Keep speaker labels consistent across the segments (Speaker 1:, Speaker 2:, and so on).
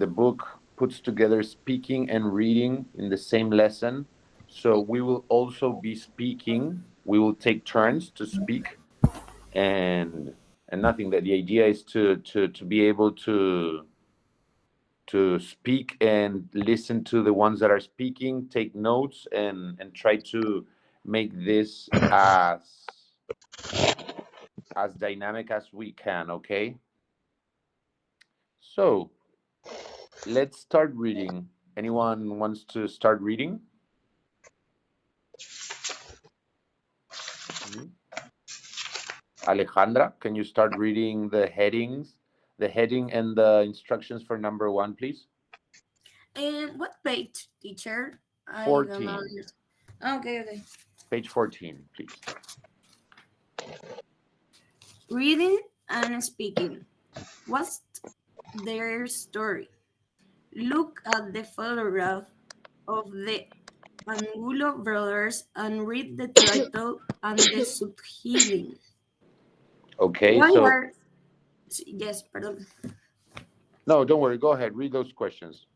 Speaker 1: the book puts together speaking and reading in the same lesson. So we will also be speaking. We will take turns to speak, and nothing. That the idea is to be able to speak and listen to the ones that are speaking, take notes, and try to make this as dynamic as we can. Okay, so let's start reading. Anyone wants to start reading? Alejandra, can you start reading the headings, the heading and the instructions for number 1, please?
Speaker 2: And what page, teacher? I don't know.
Speaker 1: 14.
Speaker 2: Okay.
Speaker 1: Page 14, please.
Speaker 2: Reading and speaking. What's their story? Look at the photograph of the Angulo brothers and read the title and the subheading.
Speaker 1: Okay,
Speaker 2: Why
Speaker 1: so
Speaker 2: are yes, pardon.
Speaker 1: no, don't worry. Go ahead. Read those questions.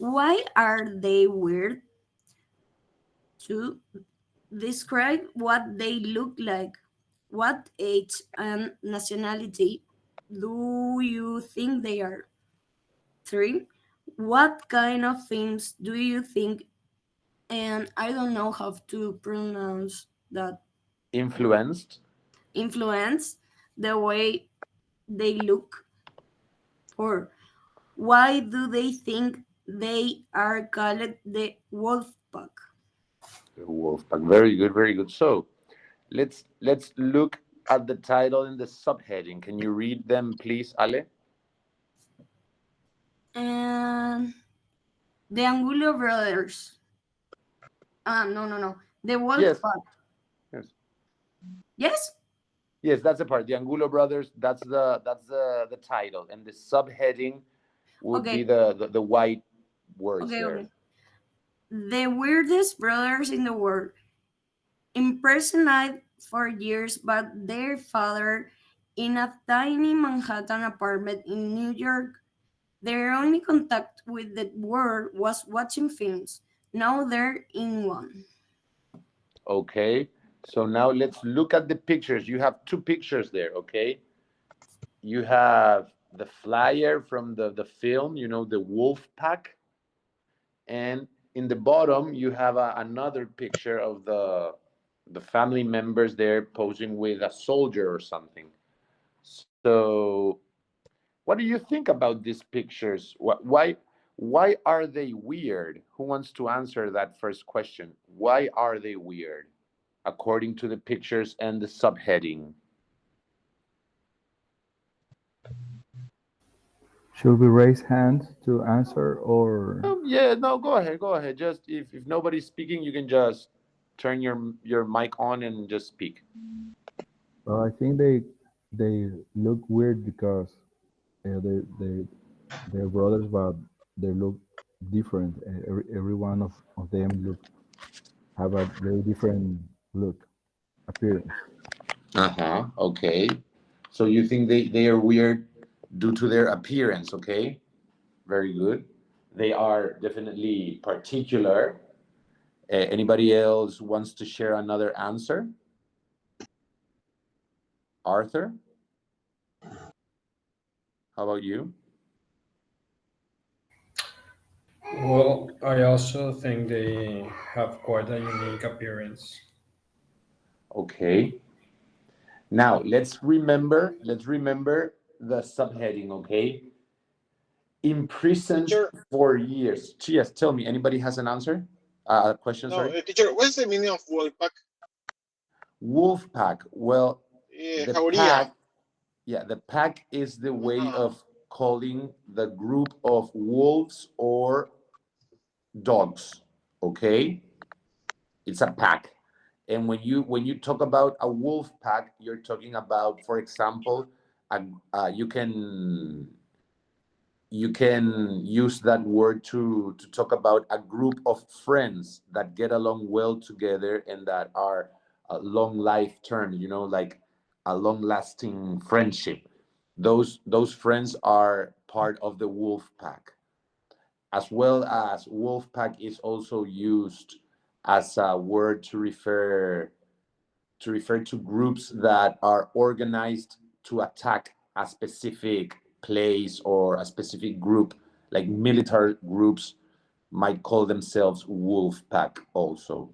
Speaker 2: Why are they weird? To describe what they look like. What age and nationality do you think they are? 3. What kind of films do you think? And I don't know how to pronounce that.
Speaker 1: Influenced.
Speaker 2: Influence the way they look. 4. Why do they think they are called the wolf pack?
Speaker 1: The wolf pack. Very good, very good. So let's look at the title and the subheading. Can you read them, please, Ale?
Speaker 2: And the Angulo brothers. No. The wolf
Speaker 1: Yes.
Speaker 2: pack.
Speaker 1: Yes.
Speaker 2: Yes?
Speaker 1: Yes, that's the part. The Angulo brothers. That's the title, and the subheading would be
Speaker 2: Okay.
Speaker 1: the white words there.
Speaker 2: Okay. The weirdest brothers in the world. Imprisoned for years by their father in a tiny Manhattan apartment in New York. Their only contact with the world was watching films. Now they're in one.
Speaker 1: Okay. So now let's look at the pictures. You have 2 pictures there. Okay. You have the flyer from the film. The wolf pack, and in the bottom you have another picture of the family members there posing with a soldier or something. So what do you think about these pictures? Why are they weird? Who wants to answer that first question? Why are they weird according to the pictures and the subheading?
Speaker 3: Should we raise hands to answer or?
Speaker 1: Yeah, no, go ahead. Just if nobody's speaking, you can just turn your mic on and just speak.
Speaker 3: Well, I think they look weird because they they're brothers, but they look different. Every one of them have a very different look, appearance.
Speaker 1: Uh-huh. Okay. So you think they are weird due to their appearance, okay? Very good. They are definitely particular. Anybody else wants to share another answer? Arthur, how about you?
Speaker 4: Well, I also think they have quite a unique appearance.
Speaker 1: Okay. Now let's remember the subheading, okay? Imprisoned
Speaker 5: Teacher,
Speaker 1: for years. Yes, tell me. Anybody has an answer? A question,
Speaker 5: no,
Speaker 1: sorry.
Speaker 5: teacher, what's the meaning of Wolfpack?
Speaker 1: Wolf pack. Well, the
Speaker 5: Jauría.
Speaker 1: pack, yeah, the pack is the way
Speaker 5: Uh-huh.
Speaker 1: of calling the group of wolves or dogs. Okay, it's a pack. And when you talk about a wolf pack, you're talking about, for example, you can use that word to talk about a group of friends that get along well together and that are a long life term, like a long lasting friendship. Those friends are part of the wolf pack, as well as wolf pack is also used as a word to refer to groups that are organized to attack a specific place or a specific group, like military groups might call themselves wolf pack also.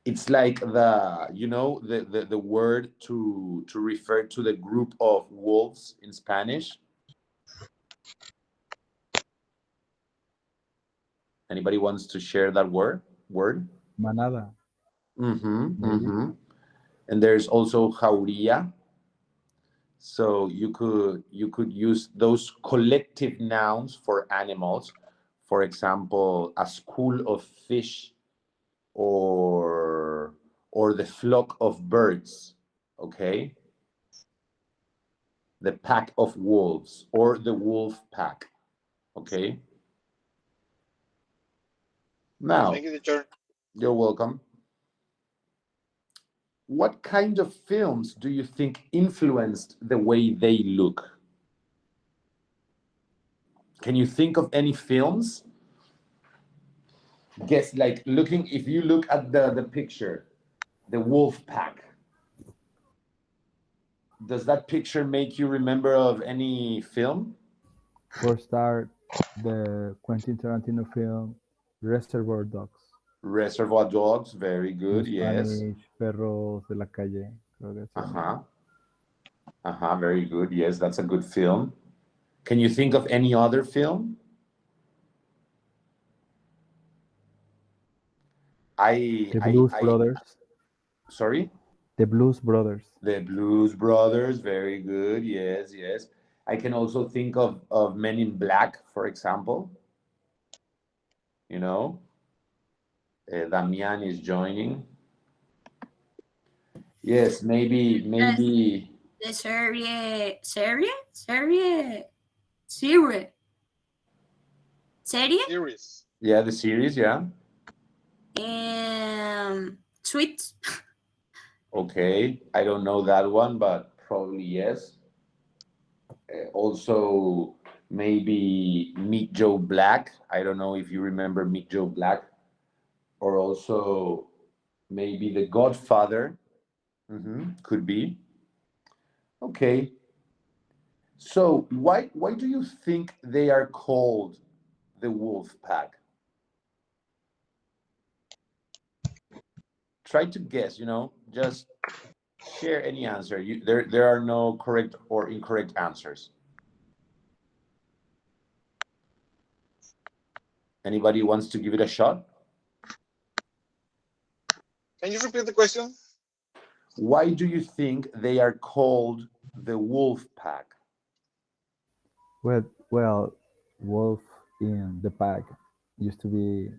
Speaker 1: It's like the word to refer to the group of wolves in Spanish. Anybody wants to share that word?
Speaker 3: Manada,
Speaker 1: Mm-hmm,
Speaker 3: maybe.
Speaker 1: mm-hmm. And there's also jauría. So you could use those collective nouns for animals. For example, a school of fish, or the flock of birds. Okay, the pack of wolves or the wolf pack. Okay. Now,
Speaker 5: Thank you, teacher.
Speaker 1: you're welcome. What kind of films do you think influenced the way they look? Can you think of any films? Guess, like, looking, if you look at the picture, the wolf pack, does that picture make you remember of any film?
Speaker 3: For start, the Quentin Tarantino film Reservoir Dogs.
Speaker 1: Reservoir Dogs, very
Speaker 3: In
Speaker 1: good, yes.
Speaker 3: Spanish, Perros de la Calle. Creo que se llama.
Speaker 1: Uh-huh. Very good. Yes, that's a good film. Can you think of any other film? I
Speaker 3: The
Speaker 1: I
Speaker 3: Blues
Speaker 1: I
Speaker 3: Brothers.
Speaker 1: sorry?
Speaker 3: The Blues Brothers.
Speaker 1: The Blues Brothers, very good. Yes, yes. I can also think of Men in Black, for example. You know, Damian is joining. Yes,
Speaker 2: Yes,
Speaker 1: maybe.
Speaker 2: the serie, serie,
Speaker 5: Series.
Speaker 1: Yeah, the series. Yeah.
Speaker 2: sweet.
Speaker 1: Okay, I don't know that one, but probably yes. Also, maybe Meet Joe Black. I don't know if you remember Meet Joe Black, or also maybe The Godfather. Could be. Okay. So why do you think they are called the wolf pack? Try to guess, just share any answer. There are no correct or incorrect answers. Anybody wants to give it a shot?
Speaker 5: Can you repeat the question?
Speaker 1: Why do you think they are called the wolf pack?
Speaker 3: Well, wolf in the pack used to be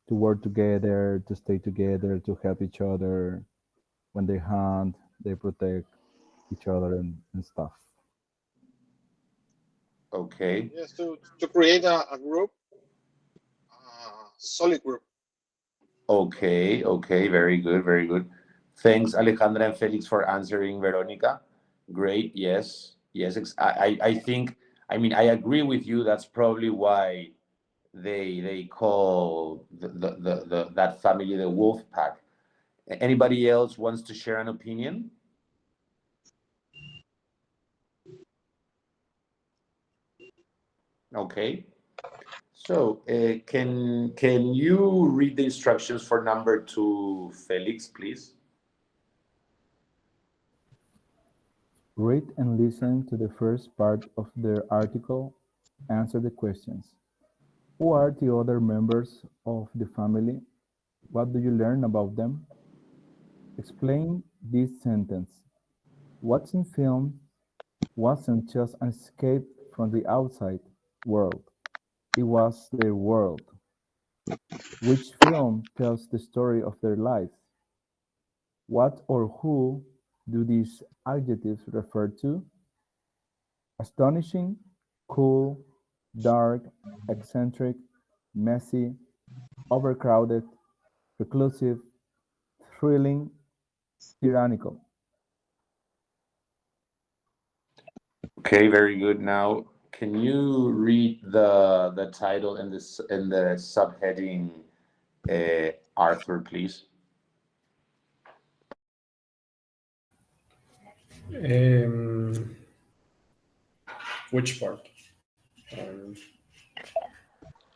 Speaker 3: to work together, to stay together, to help each other. When they hunt, they protect each other and stuff.
Speaker 1: Okay.
Speaker 5: Yes, to create a group, solid group.
Speaker 1: Okay, okay, very good, very good. Thanks, Alejandra and Felix, for answering Veronica. Great, yes, yes. I think, I agree with you. That's probably why they call that family the wolf pack. Anybody else wants to share an opinion? Okay. So, can you read the instructions for number 2, Felix, please?
Speaker 3: Read and listen to the first part of the article. Answer the questions. Who are the other members of the family? What do you learn about them? Explain this sentence. What's in film wasn't just an escape from the outside world, it was their world. Which film tells the story of their lives? What or who do these adjectives refer to? Astonishing, cool, dark, eccentric, messy, overcrowded, reclusive, thrilling, tyrannical.
Speaker 1: Okay, very good. Now, Can you read the title and the subheading, Arthur, please?
Speaker 4: Um, which part? Um,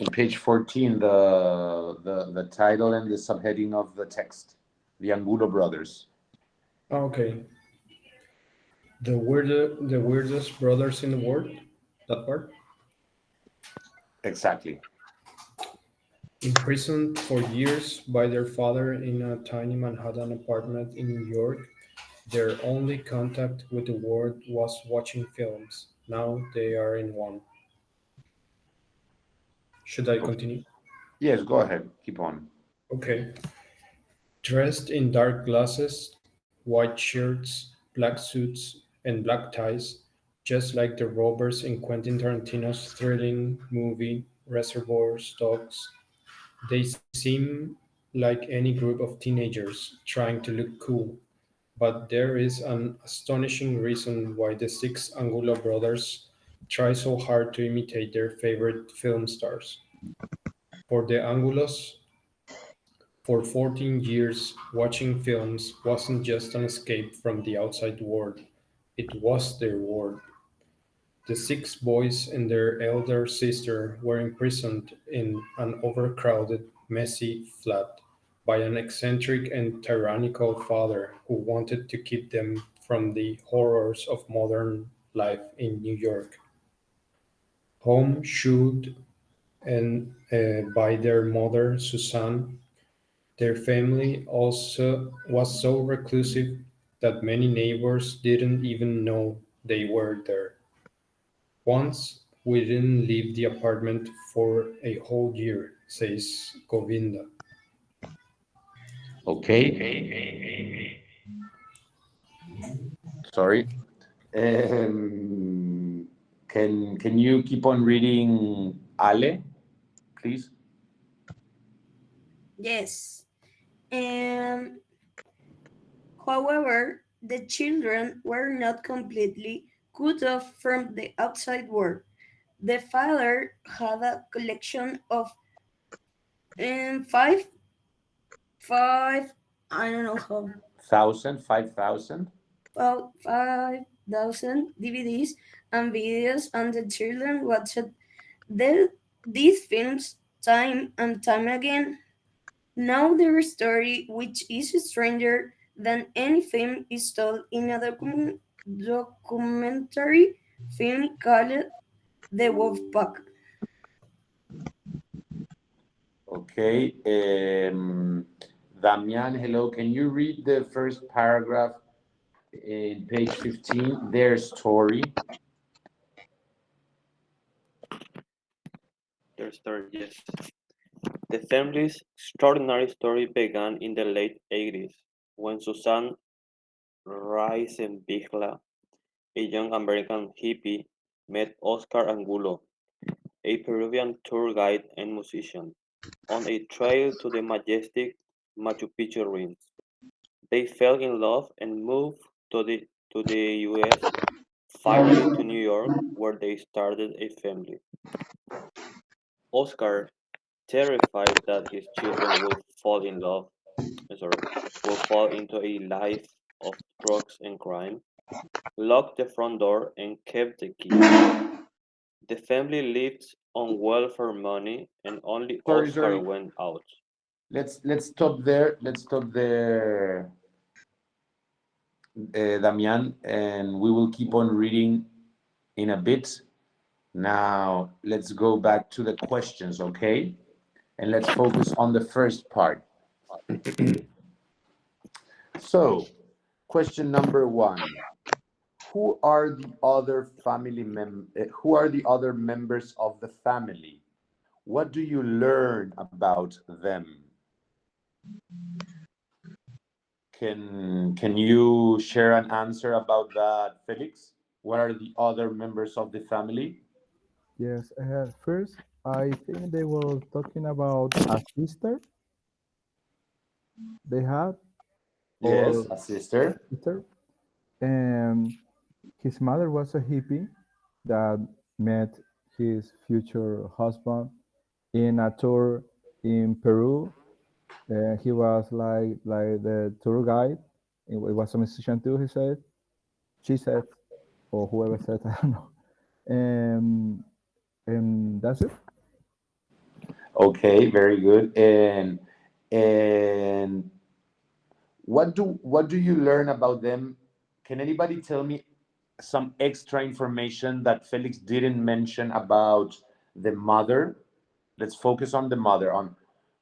Speaker 1: In page 14, the title and the subheading of the text, the Angulo brothers.
Speaker 4: okay. The weirdest brothers in the world. That part.
Speaker 1: Exactly.
Speaker 4: Imprisoned for years by their father in a tiny Manhattan apartment in New York, their only contact with the world was watching films. Now they are in one. Should I
Speaker 1: Okay.
Speaker 4: continue?
Speaker 1: Yes, go ahead. Keep on.
Speaker 4: Okay. Dressed in dark glasses, white shirts, black suits, and black ties, just like the robbers in Quentin Tarantino's thrilling movie Reservoir Dogs, they seem like any group of teenagers trying to look cool. But there is an astonishing reason why the six Angulo brothers try so hard to imitate their favorite film stars. For the Angulos, for 14 years, watching films wasn't just an escape from the outside world, it was their world. The six boys and their elder sister were imprisoned in an overcrowded, messy flat by an eccentric and tyrannical father who wanted to keep them from the horrors of modern life in New York. Home should and by their mother Suzanne. Their family also was so reclusive that many neighbors didn't even know they were there. Once we didn't leave the apartment for a whole year, says Govinda.
Speaker 1: Okay. Sorry. Can you keep on reading, Ale, please?
Speaker 2: Yes. And however, the children were not completely cut off from the outside world. The father had a collection of five, five, I don't know how,
Speaker 1: 5,000?
Speaker 2: about 5,000 DVDs and videos, and the children watched these films time and time again. Now their story, which is stranger than any film, is told in a documentary film called The Wolf Pack.
Speaker 1: Okay. Damian, hello. Can you read the first paragraph in page 15, their story?
Speaker 6: Their story, yes. The family's extraordinary story began in the late 80s when Susan Reisenbichler, a young American hippie, met Oscar Angulo, a Peruvian tour guide and musician, on a trail to the majestic Machu Picchu ruins. They fell in love and moved to the US, finally to New York, where they started a family. Oscar, terrified that his children will fall in love, sorry, will fall into a life of drugs and crime, locked the front door and kept the key. The family lived on welfare money and only
Speaker 1: Sorry,
Speaker 6: Oscar
Speaker 1: sorry.
Speaker 6: went out.
Speaker 1: Let's stop there. Let's stop there, Damian, and we will keep on reading in a bit. Now, let's go back to the questions, okay? And let's focus on the first part. So, question number one. Who are the other members of the family? What do you learn about them? Can you share an answer about that, Felix? What are the other members of the family?
Speaker 3: Yes, first, I think they were talking about a sister they had,
Speaker 1: Yes,
Speaker 3: or
Speaker 1: a
Speaker 3: a
Speaker 1: sister.
Speaker 3: sister, and his mother was a hippie that met his future husband in a tour in Peru. He was like the tour guide. It was a musician too. He said, she said, or whoever said, I don't know. And that's it.
Speaker 1: Okay, very good. And what do you learn about them? Can anybody tell me some extra information that Felix didn't mention about the mother? Let's focus on the mother, on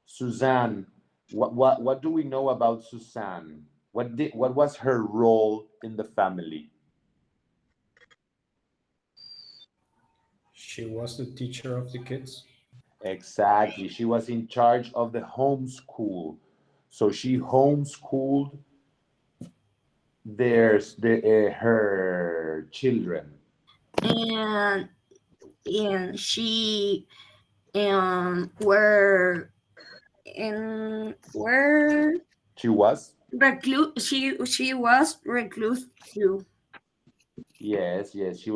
Speaker 1: Suzanne. What do we know about Suzanne? What was her role in the family?
Speaker 4: She was the teacher of the kids.
Speaker 1: Exactly. She was in charge of the homeschool. So she homeschooled her children.
Speaker 2: and she were and were
Speaker 1: She was?
Speaker 2: recluse. She was recluse too.
Speaker 1: Yes, yes. She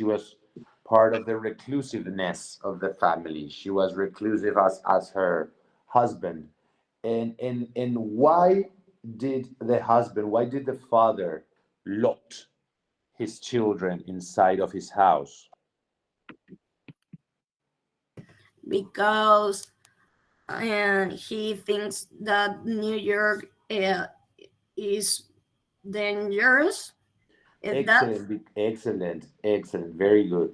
Speaker 1: was part of the reclusiveness of the family. She was reclusive as her husband. And why did the father locked his children inside of his house?
Speaker 2: Because he thinks that New York is dangerous. That
Speaker 1: Excellent, excellent, excellent. Very good.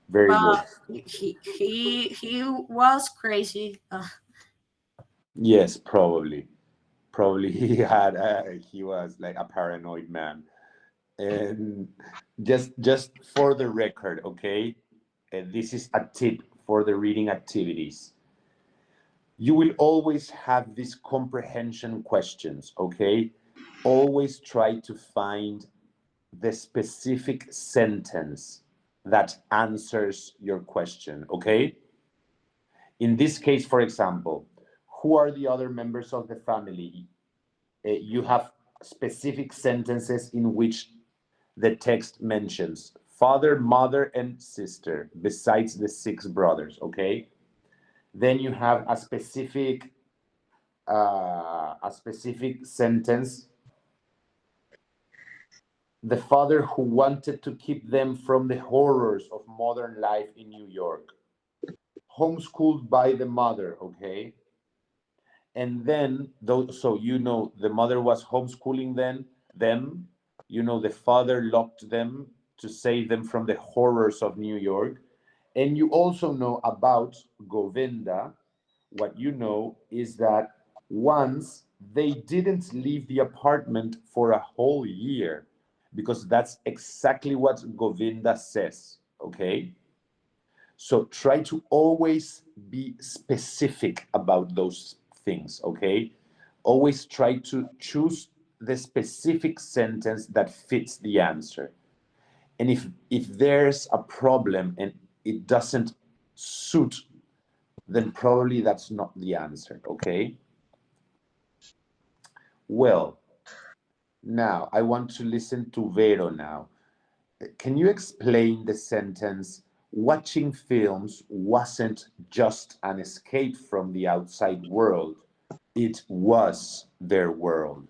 Speaker 1: Very good.
Speaker 2: but he was crazy.
Speaker 1: Yes, probably. Probably he was like a paranoid man. And just for the record, okay, this is a tip for the reading activities. You will always have these comprehension questions, okay? Always try to find the specific sentence that answers your question, okay? In this case, for example, who are the other members of the family? You have specific sentences in which the text mentions father, mother, and sister, besides the six brothers, okay? Then you have a specific sentence, the father who wanted to keep them from the horrors of modern life in New York, homeschooled by the mother, okay? And then those, so the mother was homeschooling them, the father locked them to save them from the horrors of New York. And you also know about Govinda. What you know is that once they didn't leave the apartment for a whole year, because that's exactly what Govinda says, okay? So try to always be specific about those things, okay? Always try to choose the specific sentence that fits the answer. And if there's a problem and it doesn't suit, then probably that's not the answer, okay? Well, now I want to listen to Vero now. Can you explain the sentence, watching films wasn't just an escape from the outside world, it was their world?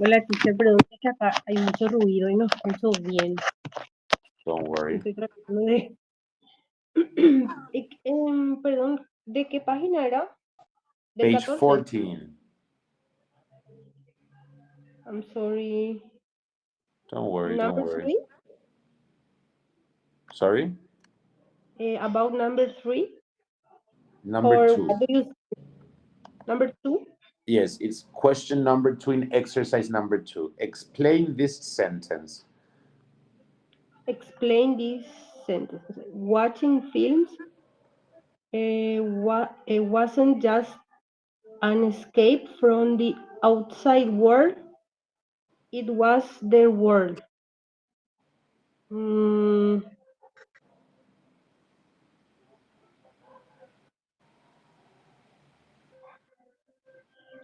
Speaker 7: Hola, teacher, perdón, es que acá hay mucho ruido y no escucho bien.
Speaker 1: Don't worry.
Speaker 7: Estoy tratando de... Perdón, ¿de qué página era? ¿Del
Speaker 1: Page
Speaker 7: 14?
Speaker 1: 14.
Speaker 7: I'm sorry.
Speaker 1: Don't worry, don't
Speaker 7: Number
Speaker 1: worry.
Speaker 7: 3?
Speaker 1: Sorry?
Speaker 7: About number 3?
Speaker 1: Number
Speaker 7: Or
Speaker 1: 2.
Speaker 7: what do you... Number 2?
Speaker 1: Yes, it's question number 2 in exercise number 2. Explain this sentence.
Speaker 7: Explain this sentence. Watching films wasn't just an escape from the outside world, it was their world.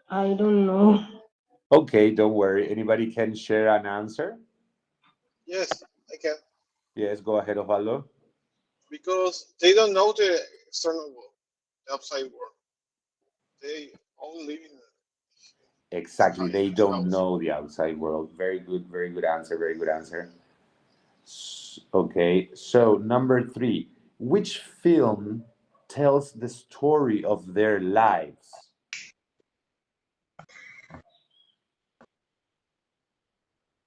Speaker 7: I don't know.
Speaker 1: Okay, don't worry. Anybody can share an answer?
Speaker 5: Yes, I can.
Speaker 1: Yes, go ahead, Osvaldo.
Speaker 5: Because they don't know the external world, the outside world. They all live in
Speaker 1: Exactly.
Speaker 5: in
Speaker 1: They
Speaker 5: his
Speaker 1: don't
Speaker 5: house.
Speaker 1: know the outside world. Very good answer. Very good answer. Okay, so number three. Which film tells the story of their lives?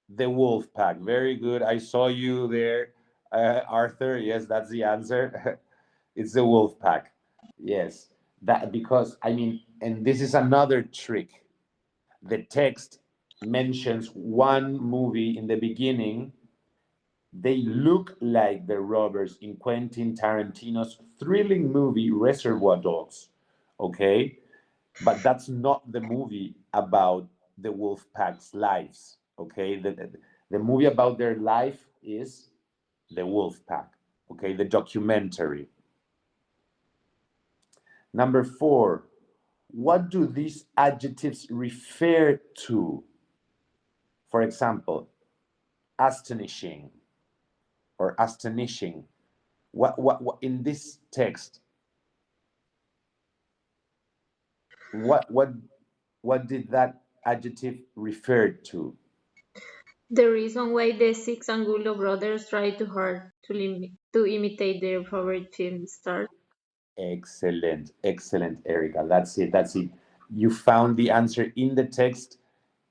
Speaker 1: The Wolf Pack. Very good. I saw you there, Arthur. Yes, that's the answer. It's the Wolf Pack. Yes, that because I mean, and this is another trick. The text mentions one movie in the beginning. They look like the robbers in Quentin Tarantino's thrilling movie Reservoir Dogs. Okay, but that's not the movie about the wolf pack's lives. Okay, the movie about their life is the wolf pack. Okay, the documentary. Number four, what do these adjectives refer to? For example, astonishing or astonishing. What in this text, what what what did that adjective refer to?
Speaker 8: The reason why the six Angulo brothers try too hard to imitate their favorite film stars.
Speaker 1: Excellent, excellent, Erica. That's it. That's it. You found the answer in the text,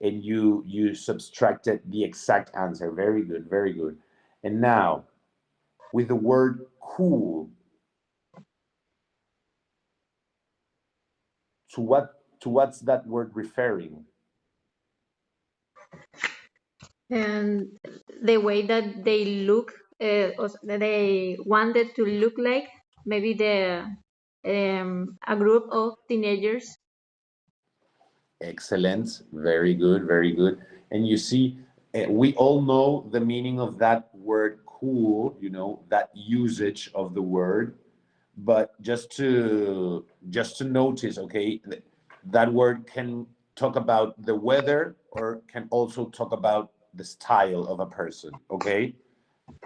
Speaker 1: and you subtracted the exact answer. Very good, very good. And now, with the word cool, to what's that word referring?
Speaker 8: And the way that they look, they wanted to look like maybe a group of teenagers.
Speaker 1: Excellent. Very good, very good. And you see, we all know the meaning of that word cool, that usage of the word, but just to notice, okay, that word can talk about the weather or can also talk about the style of a person, okay,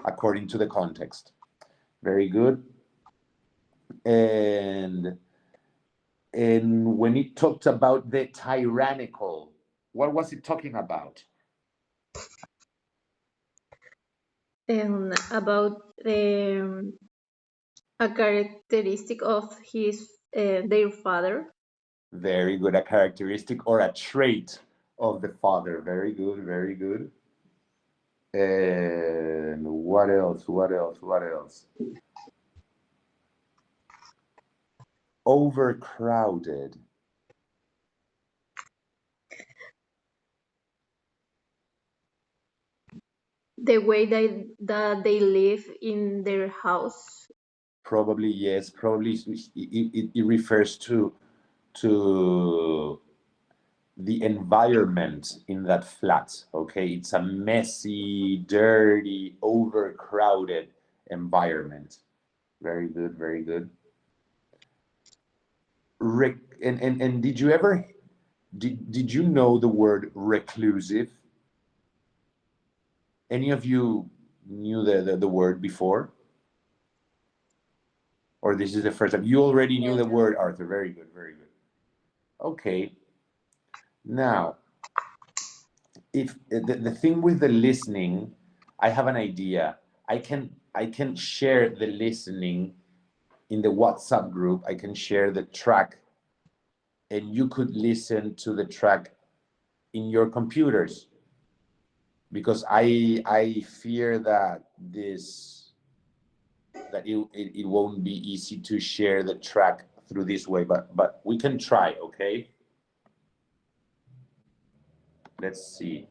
Speaker 1: according to the context. Very good. And when it talked about the tyrannical, what was it talking about?
Speaker 8: About a characteristic of their father.
Speaker 1: Very good. A characteristic or a trait of the father. Very good. Very good. And what else? What else? What else? Overcrowded.
Speaker 8: The way that they live in their house.
Speaker 1: Probably yes. Probably it refers to the environment in that flat. Okay, it's a messy, dirty, overcrowded environment. Very good. Very good. And did you know the word reclusive? Any of you knew the word before? Or this is the first time? You already knew the word, Arthur. Very good, very good. Okay. Now, if the thing with the listening, I have an idea. I can share the listening in the WhatsApp group. I can share the track, and you could listen to the track in your computers, because I fear that it won't be easy to share the track through this way, but we can try. Okay, let's see.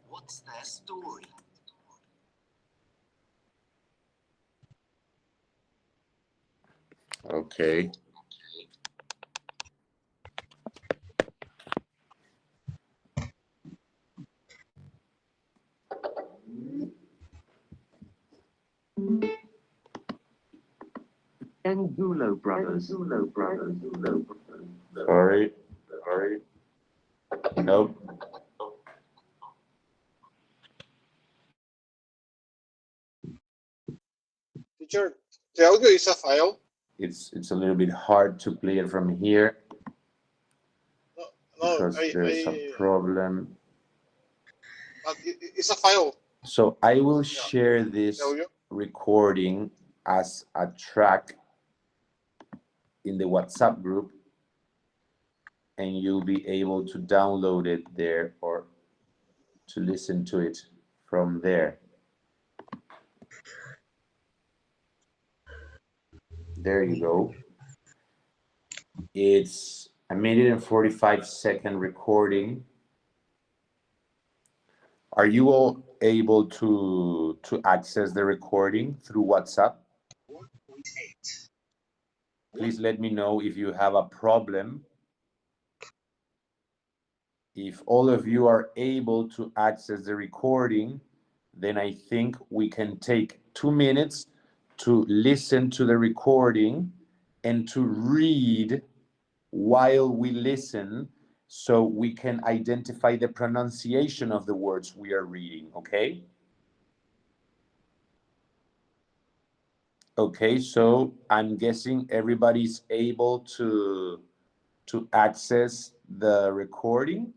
Speaker 1: What's their story? Okay.
Speaker 9: Angulo brothers.
Speaker 1: Sorry. Nope.
Speaker 5: Teacher, the audio is a file.
Speaker 1: It's a little bit hard to play it from here
Speaker 5: No,
Speaker 1: because there's a problem.
Speaker 5: but it's a file.
Speaker 1: So I will share this recording as a track in the WhatsApp group, and you'll be able to download it there or to listen to it from there. There you go. It's a 1:45 recording. Are you all able to access the recording through WhatsApp?
Speaker 9: 1.8.
Speaker 1: Please let me know if you have a problem. If all of you are able to access the recording, then I think we can take 2 minutes to listen to the recording and to read while we listen, so we can identify the pronunciation of the words we are reading, okay? Okay, so I'm guessing everybody's able to access the recording.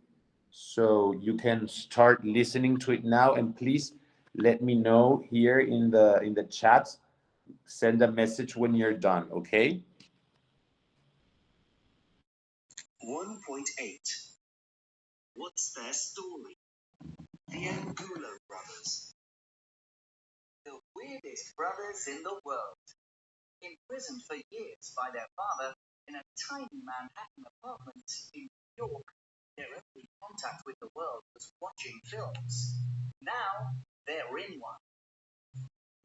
Speaker 1: So you can start listening to it now, and please let me know here in the chat. Send a message when you're done, okay?
Speaker 9: 1.8. What's their story? The Angulo brothers. The weirdest brothers in the world. Imprisoned for years by their father in a tiny Manhattan apartment in New York, their only contact with the world was watching films. Now, they're in one.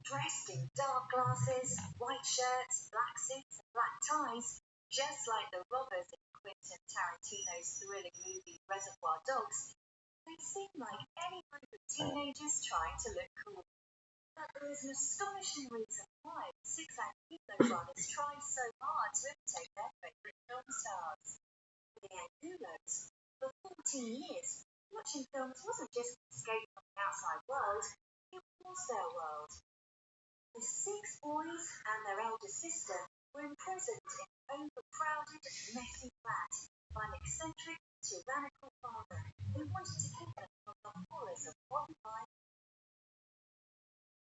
Speaker 9: Dressed in dark glasses, white shirts, black suits, and black ties, just like the robbers in Quentin Tarantino's thrilling movie Reservoir Dogs, they seem like any group of teenagers trying to look cool. But there is an astonishing reason why the six Angulo brothers tried so hard to imitate their favourite film stars. For the Angulos, for 14 years, watching films wasn't just an escape from the outside world, it was their world. The six boys and their elder sister were imprisoned in an overcrowded, messy flat by an eccentric, tyrannical father who wanted to keep them from the horrors of modern life.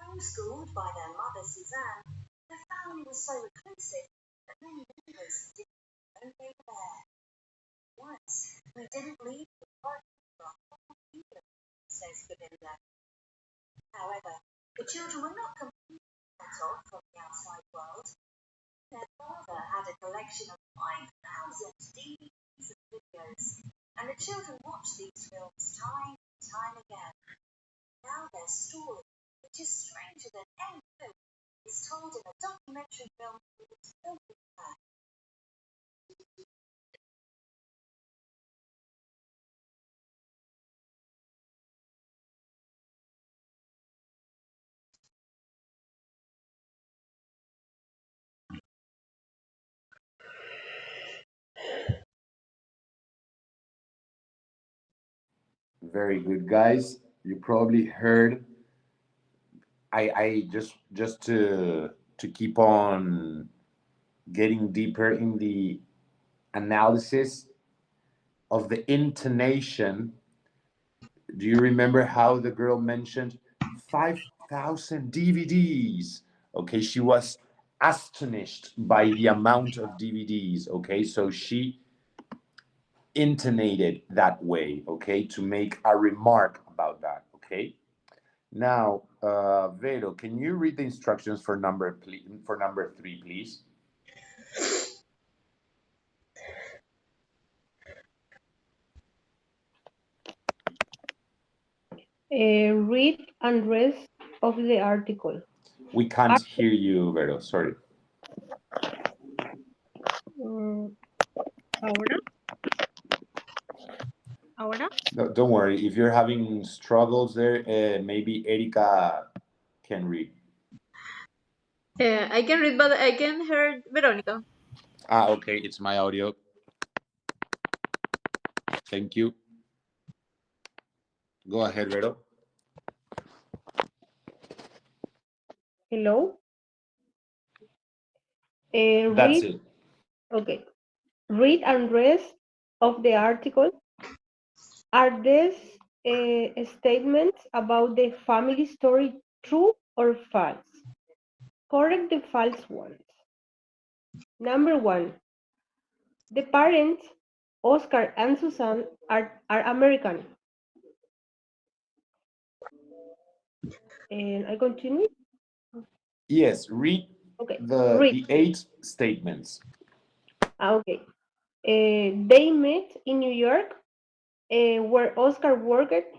Speaker 9: Homeschooled by their mother Suzanne, the family was so reclusive that many neighbours didn't know they were there. Once, we didn't leave the park for a whole year, says Govinda. However, the children were not completely cut off from the outside world. Their father had a collection of 5,000 DVDs and videos, and the children watched these films time and time again. Now their story, which is stranger than any film, is told in a documentary film with its own impact.
Speaker 1: Very good, guys. You probably heard. I just to keep on getting deeper in the analysis of the intonation. Do you remember how the girl mentioned 5,000 DVDs? Okay, she was astonished by the amount of DVDs. Okay, so she intonated that way, okay, to make a remark about that. Okay, now Vero, can you read the instructions for number 3, please?
Speaker 7: Read and rest of the article.
Speaker 1: We can't hear you, Vero, sorry.
Speaker 7: Ahora. Ahora.
Speaker 1: No, don't worry, if you're having struggles there, maybe Erika can read.
Speaker 8: I can read, but I can hear Veronica.
Speaker 1: Okay, it's my audio. Thank you. Go ahead, Vero.
Speaker 7: Hello.
Speaker 1: That's
Speaker 7: Read.
Speaker 1: it.
Speaker 7: Okay. Read and rest of the article are these statements about the family story true or false? Correct the false ones. Number one, the parents, Oscar and Susan, are American. And I continue.
Speaker 1: Yes, read
Speaker 7: Okay,
Speaker 1: the
Speaker 7: read.
Speaker 1: the eight statements.
Speaker 7: Okay. They met in New York, where Oscar worked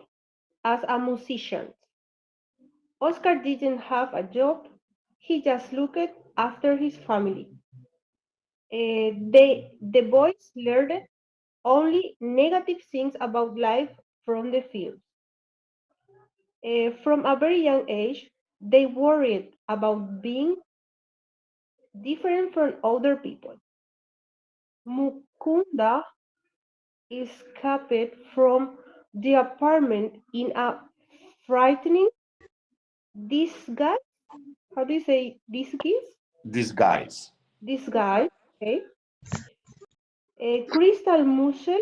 Speaker 7: as a musician. Oscar didn't have a job, he just looked after his family. The boys learned only negative things about life from the field. From a very young age, they worried about being different from other people. Mukunda escaped from the apartment in a frightening disguise. How do you say disguise?
Speaker 1: These guys.
Speaker 7: Disguise. Okay. Crystal Mussel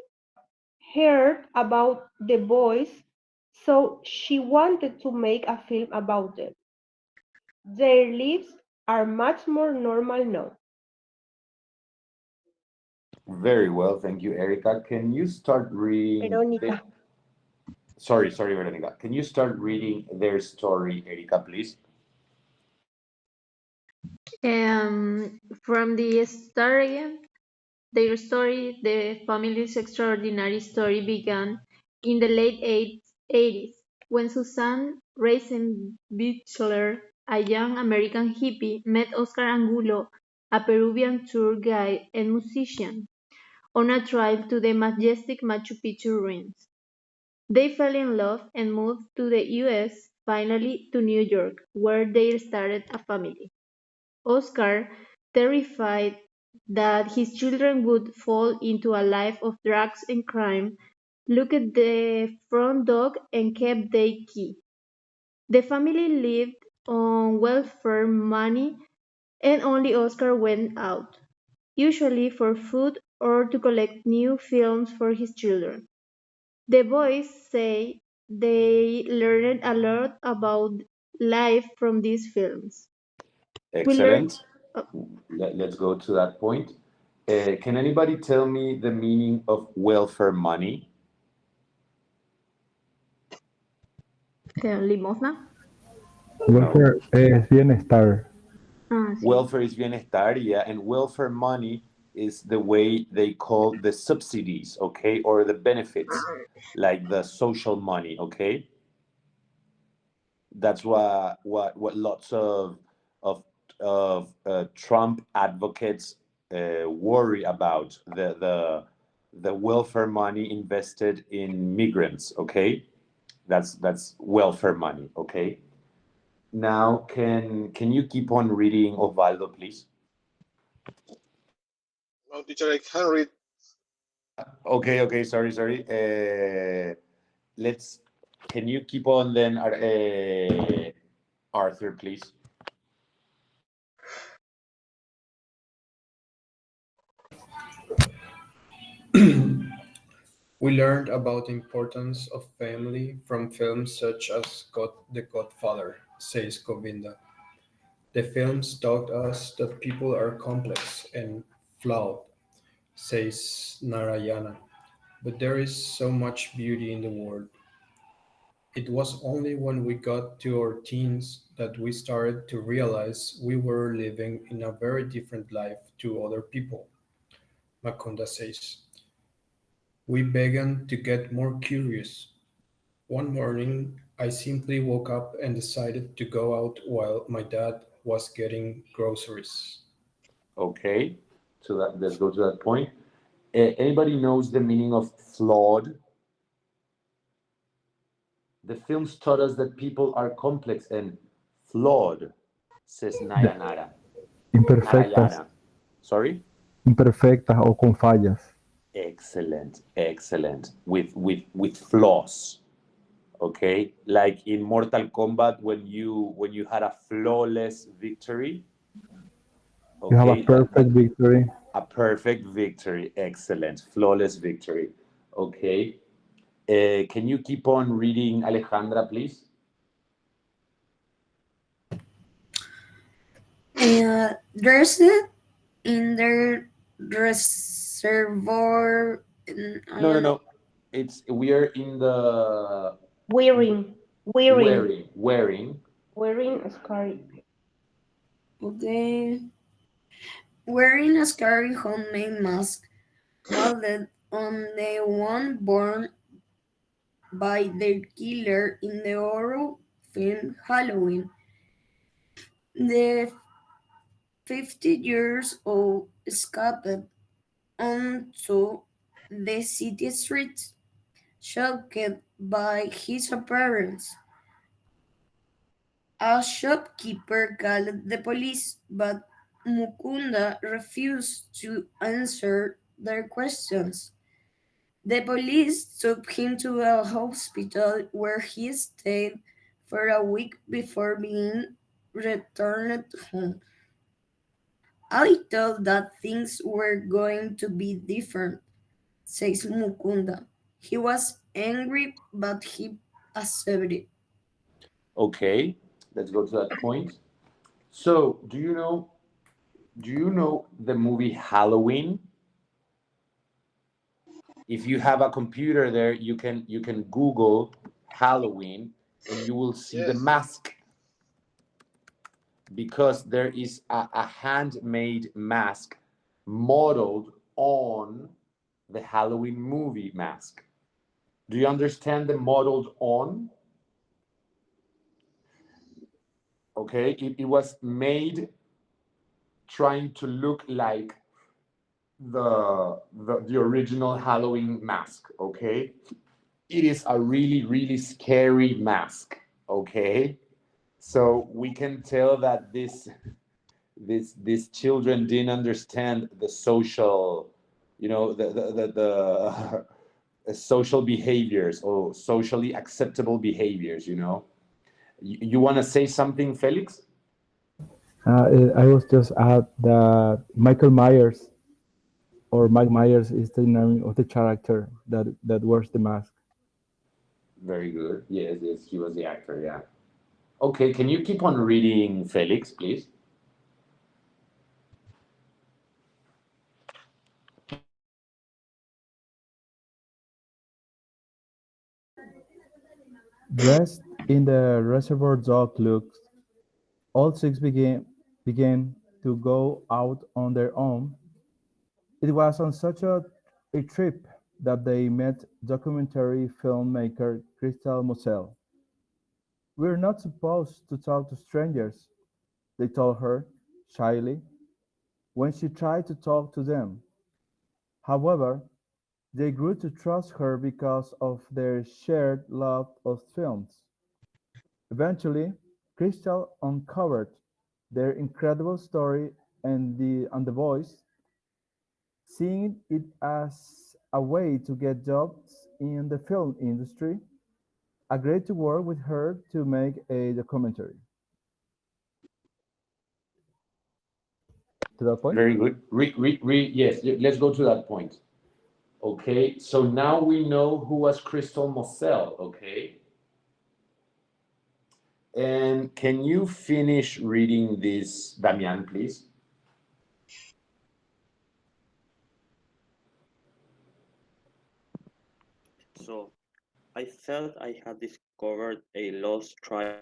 Speaker 7: heard about the boys, so she wanted to make a film about them. Their lives are much more normal now.
Speaker 1: Very well, thank you, Erica. Can you start reading
Speaker 7: Verónica.
Speaker 1: Sorry, Veronica. Can you start reading their story, Erica, please?
Speaker 8: From the start again, their story, the family's extraordinary story, began in the late 80s when Susan Reisenbichler, a young American hippie, met Oscar Angulo, a Peruvian tour guide and musician, on a trail to the majestic Machu Picchu ruins. They fell in love and moved to the US, finally to New York, where they started a family. Oscar, terrified that his children would fall into a life of drugs and crime, locked the front door and kept their key. The family lived on welfare money and only Oscar went out, usually for food or to collect new films for his children. The boys say they learned a lot about life from these films. We learned
Speaker 1: Excellent. Let's go to that point. Can anybody tell me the meaning of welfare money?
Speaker 8: limosna.
Speaker 3: Welfare es bienestar.
Speaker 8: Ah, sí.
Speaker 1: Welfare is bienestar, yeah, and welfare money is the way they call the subsidies, okay, or the benefits, like the social money, okay. That's what lots of Trump advocates worry about the welfare money invested in migrants. Okay, that's welfare money. Okay. Now, can you keep on reading, Osvaldo, please?
Speaker 5: No, teacher, I can read.
Speaker 1: Okay. Sorry. Let's. Can you keep on then, Arthur, please?
Speaker 4: We learned about the importance of family from films such as The Godfather, says Govinda. The films taught us that people are complex and flawed, says Narayana. But there is so much beauty in the world. It was only when we got to our teens that we started to realize we were living in a very different life to other people, Makunda says. We began to get more curious. One morning, I simply woke up and decided to go out while my dad was getting groceries.
Speaker 1: Okay, so let's go to that point. Anybody knows the meaning of flawed? The films taught us that people are complex and flawed. says
Speaker 3: The
Speaker 1: Nayanara.
Speaker 3: imperfectas,
Speaker 1: Narayana. Sorry?
Speaker 3: imperfectas o con fallas.
Speaker 1: Excellent, excellent. With flaws. Okay? Like in Mortal Kombat when you had a flawless victory.
Speaker 3: You have a
Speaker 1: Okay,
Speaker 3: perfect victory.
Speaker 1: a perfect victory. Excellent. Flawless victory. Okay. Can you keep on reading, Alejandra, please?
Speaker 2: There's it in the reservoir. I
Speaker 1: No, no,
Speaker 2: don't know.
Speaker 1: no. It's we are in the
Speaker 7: Wearing, wearing,
Speaker 1: wearing.
Speaker 7: wearing a scarf.
Speaker 2: Okay. Wearing a scary homemade mask molded on the one born by their killer in the horror film Halloween. The 50 years old escaped onto the city streets, shocked by his appearance. A shopkeeper called the police, but Mukunda refused to answer their questions. The police took him to a hospital where he stayed for a week before being returned home. I thought that things were going to be different, says Mukunda. He was angry, but he accepted.
Speaker 1: Okay, let's go to that point. So, do you know the movie Halloween? If you have a computer there, you can Google Halloween and you will see the
Speaker 5: Yes.
Speaker 1: mask because there is a handmade mask modeled on the Halloween movie mask. Do you understand the modeled on? Okay, it was made trying to look like the original Halloween mask. Okay, it is a really really scary mask. Okay, so we can tell that these children didn't understand the social, the social behaviors or socially acceptable behaviors. You want to say something, Felix?
Speaker 3: I was just add that Michael Myers or Mike Myers is the name of the character that wears the mask.
Speaker 1: Very good. Yes, yes, he was the actor. Yeah. Okay, can you keep on reading, Felix, please?
Speaker 3: Dressed in the reservoir dog looks, all six began to go out on their own. It was on such a trip that they met documentary filmmaker Crystal Moselle. "We're not supposed to talk to strangers," they told her, shyly, when she tried to talk to them. However, they grew to trust her because of their shared love of films. Eventually, Crystal uncovered their incredible story and The Voice, seeing it as a way to get jobs in the film industry, agreed to work with her to make a documentary. To that point?
Speaker 1: Very good. Yes, let's go to that point. Okay, so now we know who was Crystal Moselle. Okay, and can you finish reading this, Damian, please?
Speaker 6: So, I felt I had discovered a lost tribe,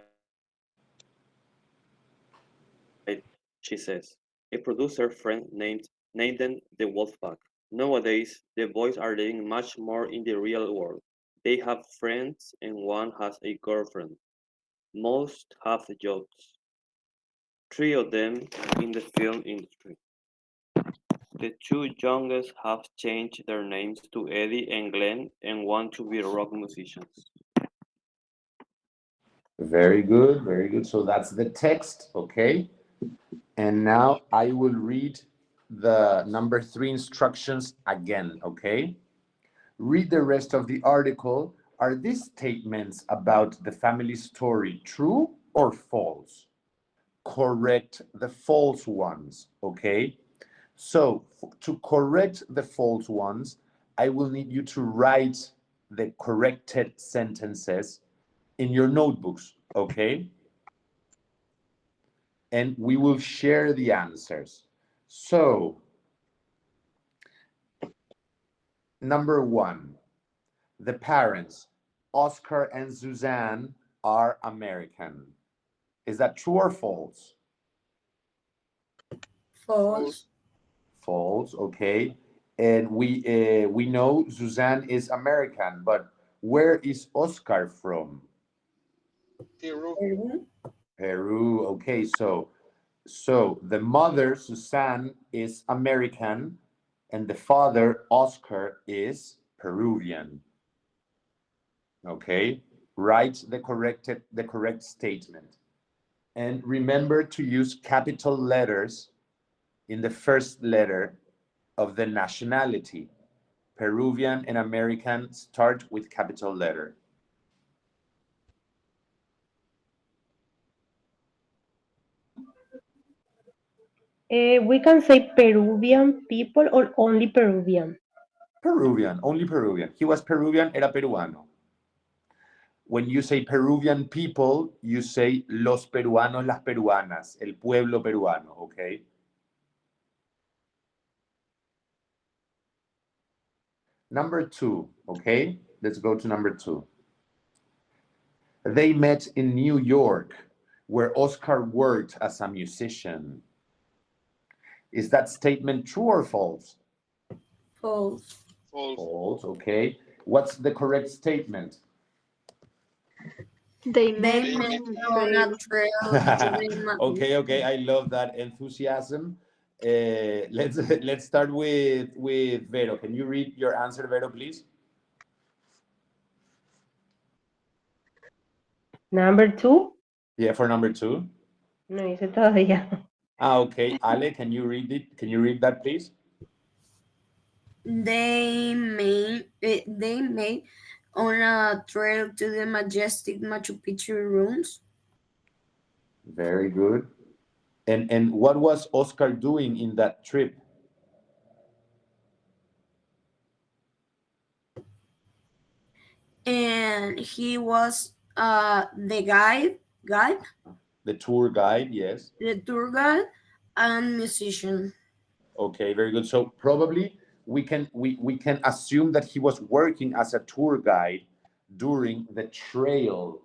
Speaker 6: she says. A producer friend named them the Wolfpack. Nowadays, the boys are living much more in the real world. They have friends and one has a girlfriend. Most have jobs. Three of them in the film industry. The two youngest have changed their names to Eddie and Glenn and want to be rock musicians.
Speaker 1: Very good, very good. So that's the text. Okay, And now I will read the number 3 instructions again, okay? Read the rest of the article. Are these statements about the family story true or false? Correct the false ones, okay? So to correct the false ones, I will need you to write the corrected sentences in your notebooks, okay? And we will share the answers. So, number 1, the parents, Oscar and Suzanne, are American. Is that true or false?
Speaker 2: False.
Speaker 1: False, okay. And we know Suzanne is American, but where is Oscar from?
Speaker 5: Peru.
Speaker 2: Peru.
Speaker 1: Peru. Okay, so the mother Suzanne is American, and the father Oscar is Peruvian. Okay, write the correct statement, and remember to use capital letters in the first letter of the nationality. Peruvian and American start with capital letter.
Speaker 7: We can say Peruvian people or only Peruvian.
Speaker 1: Peruvian, only Peruvian. He was Peruvian, era peruano. When you say Peruvian people, you say los peruanos, las peruanas, el pueblo peruano, okay? Number 2, okay? Let's go to number 2. They met in New York, where Oscar worked as a musician. Is that statement true or false?
Speaker 2: False.
Speaker 5: False.
Speaker 1: False, okay. What's the correct statement?
Speaker 8: They
Speaker 2: They
Speaker 8: met
Speaker 2: met
Speaker 8: on a
Speaker 2: on
Speaker 8: trail.
Speaker 2: a trail to the
Speaker 1: Okay, I love that enthusiasm. Let's start with Vero. Can you read your answer, Vero, please?
Speaker 7: Number 2.
Speaker 1: Yeah, for number 2.
Speaker 7: No hice todavía.
Speaker 1: Okay. Ale, can you read it? Can you read that, please?
Speaker 2: They made on a trail to the majestic Machu Picchu ruins.
Speaker 1: Very good. And what was Oscar doing in that trip?
Speaker 2: And he was the guide,
Speaker 1: The tour guide, yes.
Speaker 2: the tour guide, and musician.
Speaker 1: Okay, very good. So probably we can assume that he was working as a tour guide during the trail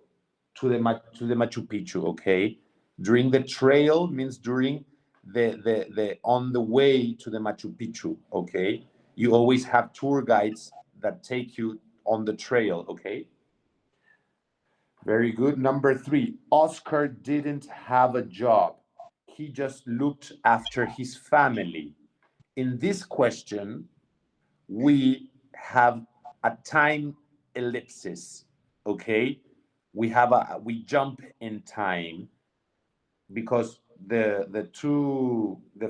Speaker 1: to the Machu Picchu. Okay, during the trail means during the on the way to the Machu Picchu. Okay, you always have tour guides that take you on the trail. Okay, very good. Number 3, Oscar didn't have a job. He just looked after his family. In this question, we have a time ellipsis, okay? We jump in time because the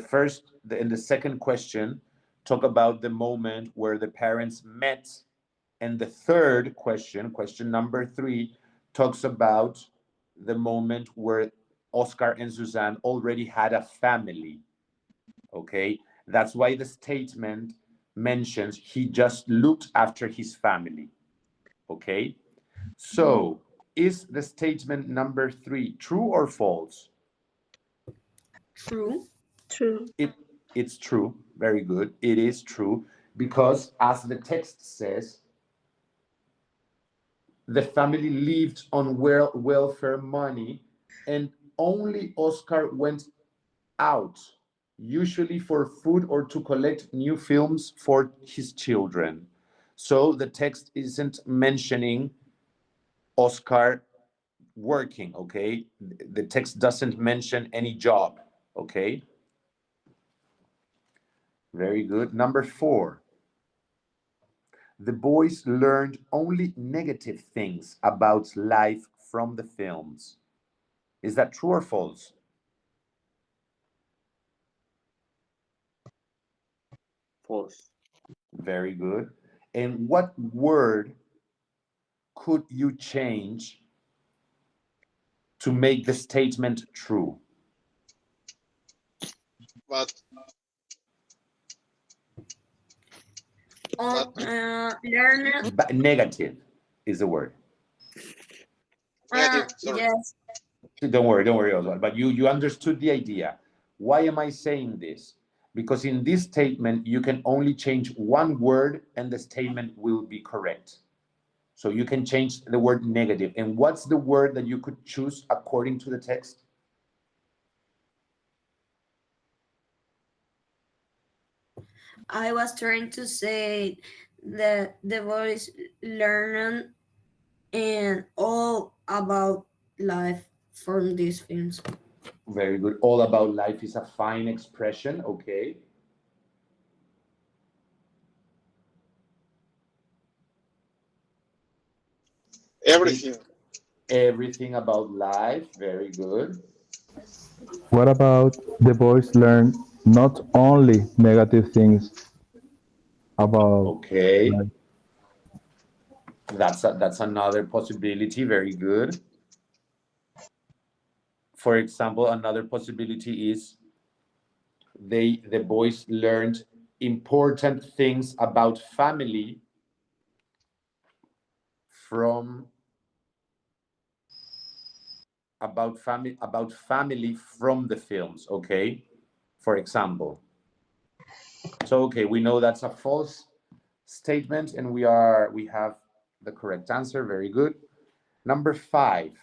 Speaker 1: first and the second question talk about the moment where the parents met, and the third question, question number 3, talks about the moment where Oscar and Suzanne already had a family. Okay, that's why the statement mentions he just looked after his family. Okay, so is the statement number 3 true or false?
Speaker 2: True.
Speaker 8: True.
Speaker 1: It's true. Very good. It is true because, as the text says, the family lived on welfare money, and only Oscar went out, usually for food or to collect new films for his children. So the text isn't mentioning Oscar working, okay? The text doesn't mention any job, okay? Very good. Number 4, the boys learned only negative things about life from the films. Is that true or false?
Speaker 6: False.
Speaker 1: Very good. And what word could you change to make the statement true?
Speaker 5: But
Speaker 2: Learner.
Speaker 1: Negative is the word.
Speaker 5: negative. Sorry.
Speaker 2: Yes.
Speaker 1: Don't worry, Oswald. But you understood the idea. Why am I saying this? Because in this statement, you can only change one word and the statement will be correct. So you can change the word negative. And what's the word that you could choose according to the text?
Speaker 2: I was trying to say the boys learn and all about life from these films.
Speaker 1: Very good. All about life is a fine expression. Okay.
Speaker 5: Everything.
Speaker 1: Everything about life. Very good.
Speaker 3: What about the boys learn not only negative things about
Speaker 1: Okay.
Speaker 3: life?
Speaker 1: That's another possibility. Very good. For example, another possibility is the boys learned important things about family from about family from the films. Okay, for example. So okay, we know that's a false statement, and we have the correct answer. Very good. Number 5.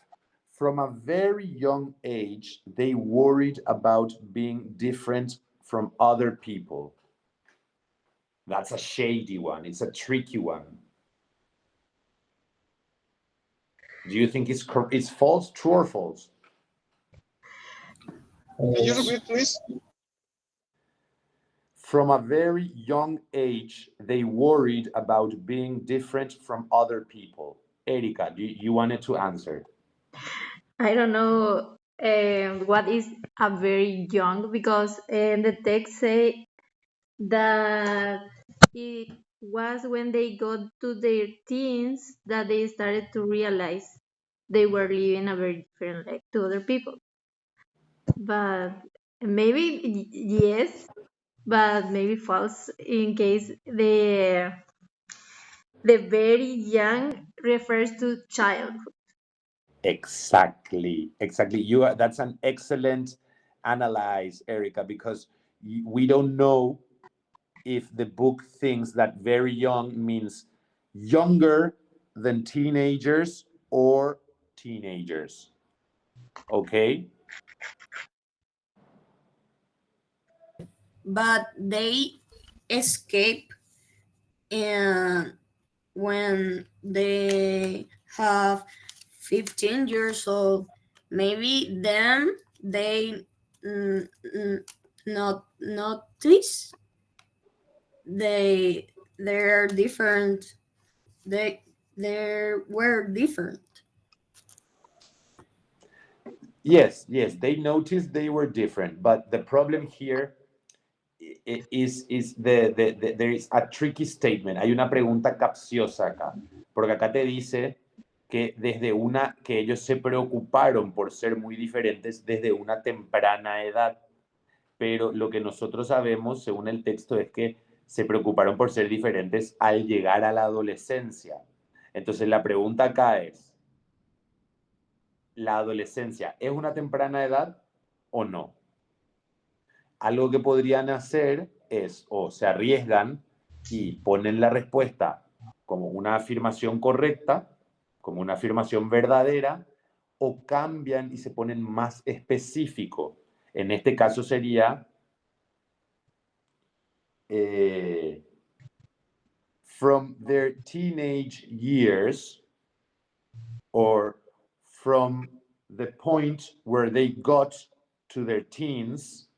Speaker 1: From a very young age, they worried about being different from other people. That's a shady one. It's a tricky one. Do you think it's false, true or false?
Speaker 5: Can you
Speaker 4: False.
Speaker 5: repeat, please?
Speaker 1: From a very young age, they worried about being different from other people. Erika, you wanted to answer.
Speaker 8: I don't know what is a very young because the text say that it was when they got to their teens that they started to realize they were living a very different life to other people. But maybe yes, but maybe false in case the very young refers to childhood.
Speaker 1: Exactly. That's an excellent analyze, Erica, because we don't know if the book thinks that very young means younger than teenagers or teenagers. Okay?
Speaker 2: But they escape and when they have 15 years old, maybe then they not notice they're different. They were different.
Speaker 1: Yes, they noticed they were different, but the problem here is there is a tricky statement. Hay una pregunta capciosa acá, porque acá te dice que ellos se preocuparon por ser muy diferentes desde una temprana edad, pero lo que nosotros sabemos, según el texto, es que se preocuparon por ser diferentes al llegar a la adolescencia. Entonces la pregunta acá es, ¿la adolescencia es una temprana edad o no? Algo que podrían hacer es, o se arriesgan y ponen la respuesta como una afirmación correcta, como una afirmación verdadera, o cambian y se ponen más específico. En este caso sería from their teenage years or from the point where they got to their teens.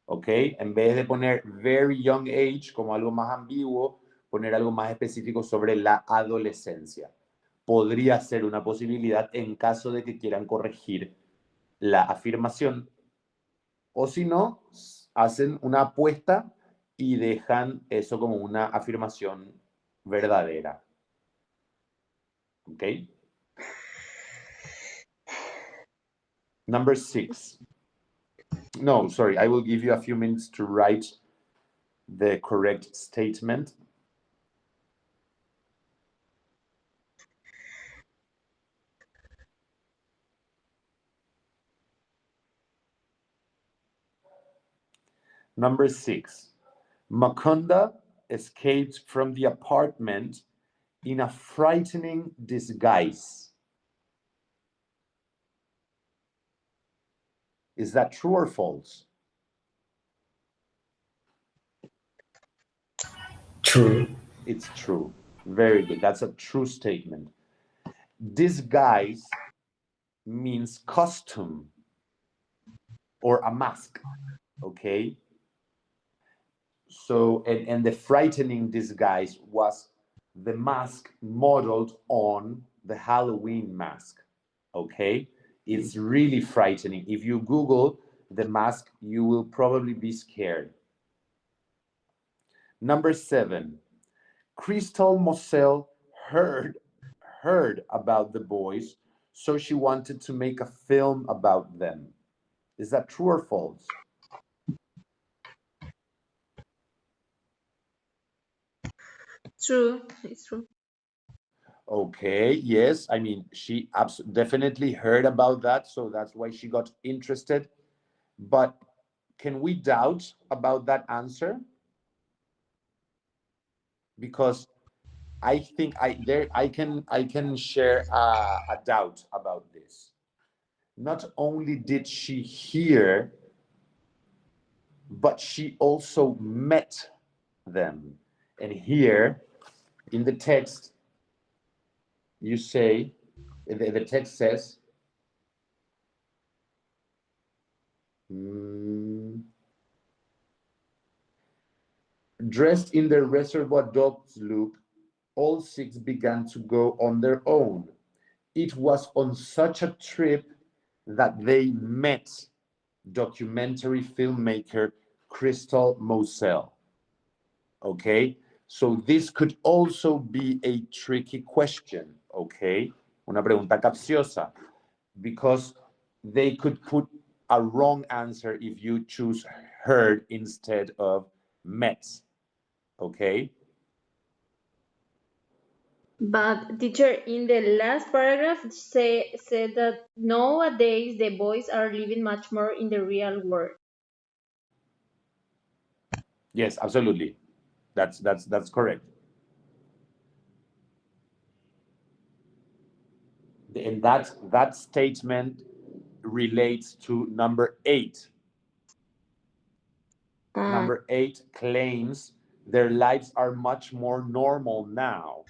Speaker 1: ¿Ok? En vez de poner very young age como algo más ambiguo, poner algo más específico sobre la adolescencia. Podría ser una posibilidad en caso de que quieran corregir la afirmación. O si no, hacen una apuesta y dejan eso como una afirmación verdadera. ¿Ok? Number 6. No, sorry, I will give you a few minutes to write the correct statement. Number 6. Makonda escaped from the apartment in a frightening disguise. Is that true or false?
Speaker 4: True.
Speaker 1: It's true. Very good. That's a true statement. Disguise means costume or a mask, okay? So, and the frightening disguise was the mask modeled on the Halloween mask, okay? It's really frightening. If you Google the mask, you will probably be scared. Number 7, Crystal Moselle heard about the boys, so she wanted to make a film about them. Is that true or false?
Speaker 8: True. It's true.
Speaker 1: Okay, yes. I mean, she definitely heard about that, so that's why she got interested. But can we doubt about that answer? Because I think I can share a doubt about this. Not only did she hear, but she also met them. And here in the text, you say, the text says, dressed in their Reservoir Dogs look, all 6 began to go on their own. It was on such a trip that they met documentary filmmaker Crystal Moselle. Okay, so this could also be a tricky question, okay? Una pregunta capciosa, because they could put a wrong answer if you choose heard instead of met, okay?
Speaker 8: But teacher, in the last paragraph, said that nowadays the boys are living much more in the real world.
Speaker 1: Yes, absolutely. That's correct. And that statement relates to number 8. Number 8 claims their lives are much more normal now.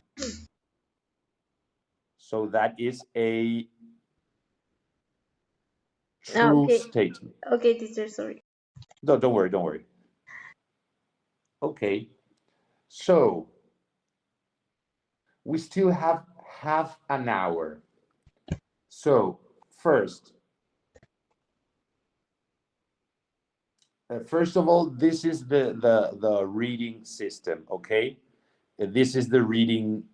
Speaker 1: So that is a true statement.
Speaker 8: Okay, teacher, sorry.
Speaker 1: No, don't worry. Okay, so we still have half an hour. So first of all, this is the reading system, okay? This is the reading.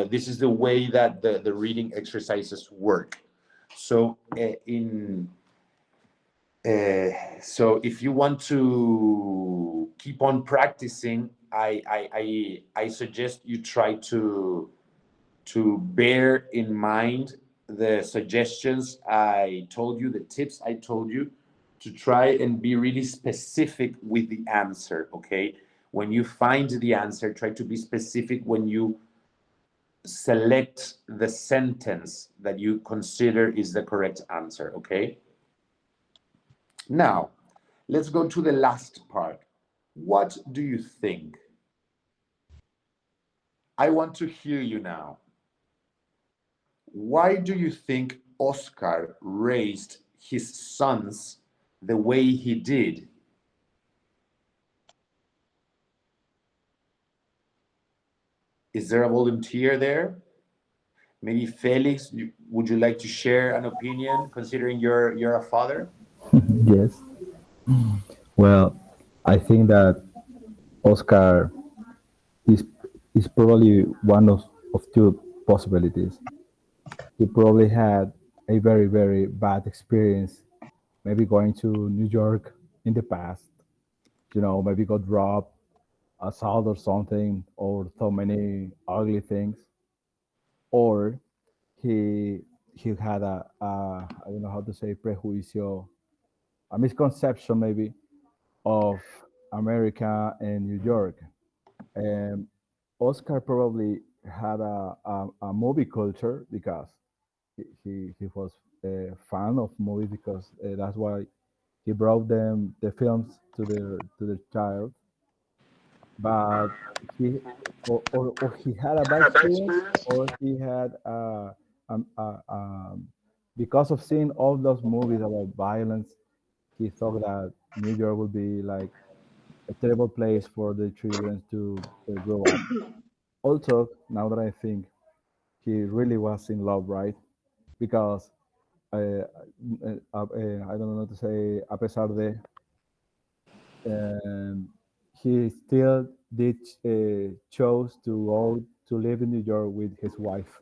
Speaker 1: This is the way that the reading exercises work. So so if you want to keep on practicing, I suggest you try to bear in mind the suggestions I told you, the tips I told you, to try and be really specific with the answer, okay? When you find the answer, try to be specific when you select the sentence that you consider is the correct answer, okay? Now, let's go to the last part. What do you think? I want to hear you now. Why do you think Oscar raised his sons the way he did? Is there a volunteer there? Maybe Felix, would you like to share an opinion considering you're a father?
Speaker 3: Yes. Well, I think that Oscar is is probably one of two possibilities. He probably had a very bad experience, maybe going to New York in the past. Maybe got robbed, assault or something, or so many ugly things. Or he had I don't know how to say prejuicio, a misconception maybe of America and New York. And Oscar probably had a movie culture because he was a fan of movies because that's why he brought them the films to the child. But he or he had a bad experience, or he had because of seeing all those movies about violence, he thought that New York would be like a terrible place for the children to grow up. Also, now that I think, he really was in love, right? Because I don't know how to say, a pesar de, um, he still did chose to go to live in New York with his wife,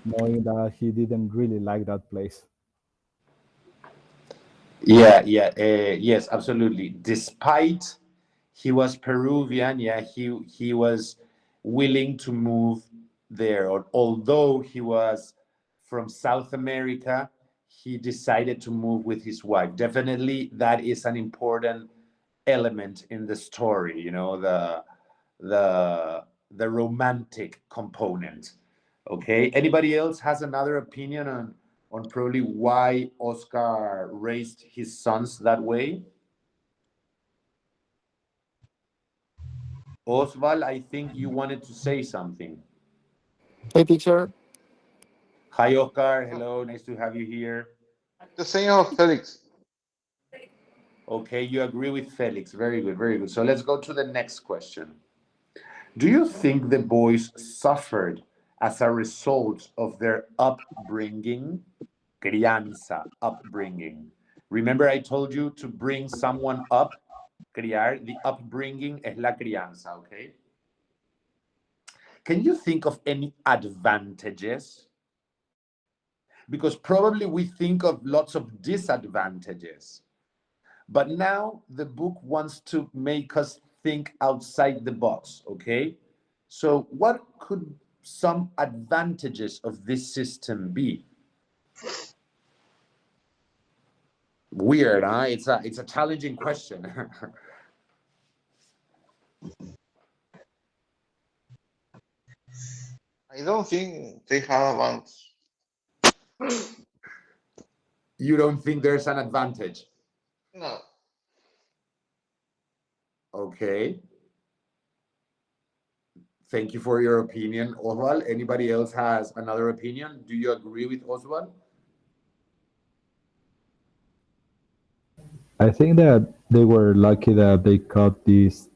Speaker 3: knowing that he didn't really like that place.
Speaker 1: Yeah, yeah, yes, absolutely. Despite he was Peruvian, yeah, he was willing to move there. Or although he was from South America, he decided to move with his wife. Definitely, that is an important element in the story. The the romantic component. Okay. Anybody else has another opinion on probably why Oscar raised his sons that way? Osval, I think you wanted to say something.
Speaker 10: Hey, teacher.
Speaker 1: Hi, Oscar. Hello. Nice to have you here.
Speaker 5: The same of Felix.
Speaker 1: Okay, you agree with Felix. Very good, very good. So let's go to the next question. Do you think the boys suffered as a result of their upbringing? Crianza, upbringing. Remember, I told you to bring someone up, criar. The upbringing es la crianza, okay? Can you think of any advantages? Because probably we think of lots of disadvantages. But now the book wants to make us think outside the box, okay? So, what could some advantages of this system be? Weird, huh? It's a challenging question.
Speaker 5: I don't think they have advanced.
Speaker 1: You don't think there's an advantage?
Speaker 5: No.
Speaker 1: Okay. Thank you for your opinion, Oswald. Anybody else has another opinion? Do you agree with Oswald?
Speaker 3: I think that they were lucky that they caught this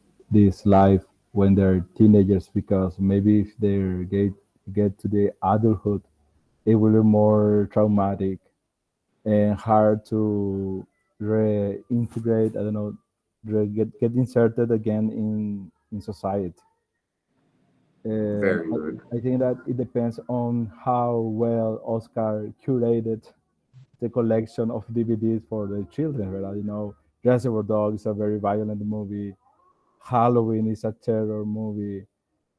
Speaker 3: life when they're teenagers, because maybe if they get to the adulthood, it will be more traumatic and hard to reintegrate. I don't know, get inserted again in society. And
Speaker 1: Very good.
Speaker 3: I think that it depends on how well Oscar curated the collection of DVDs for the children. Right? Reservoir Dogs is a very violent movie. Halloween is a terror movie.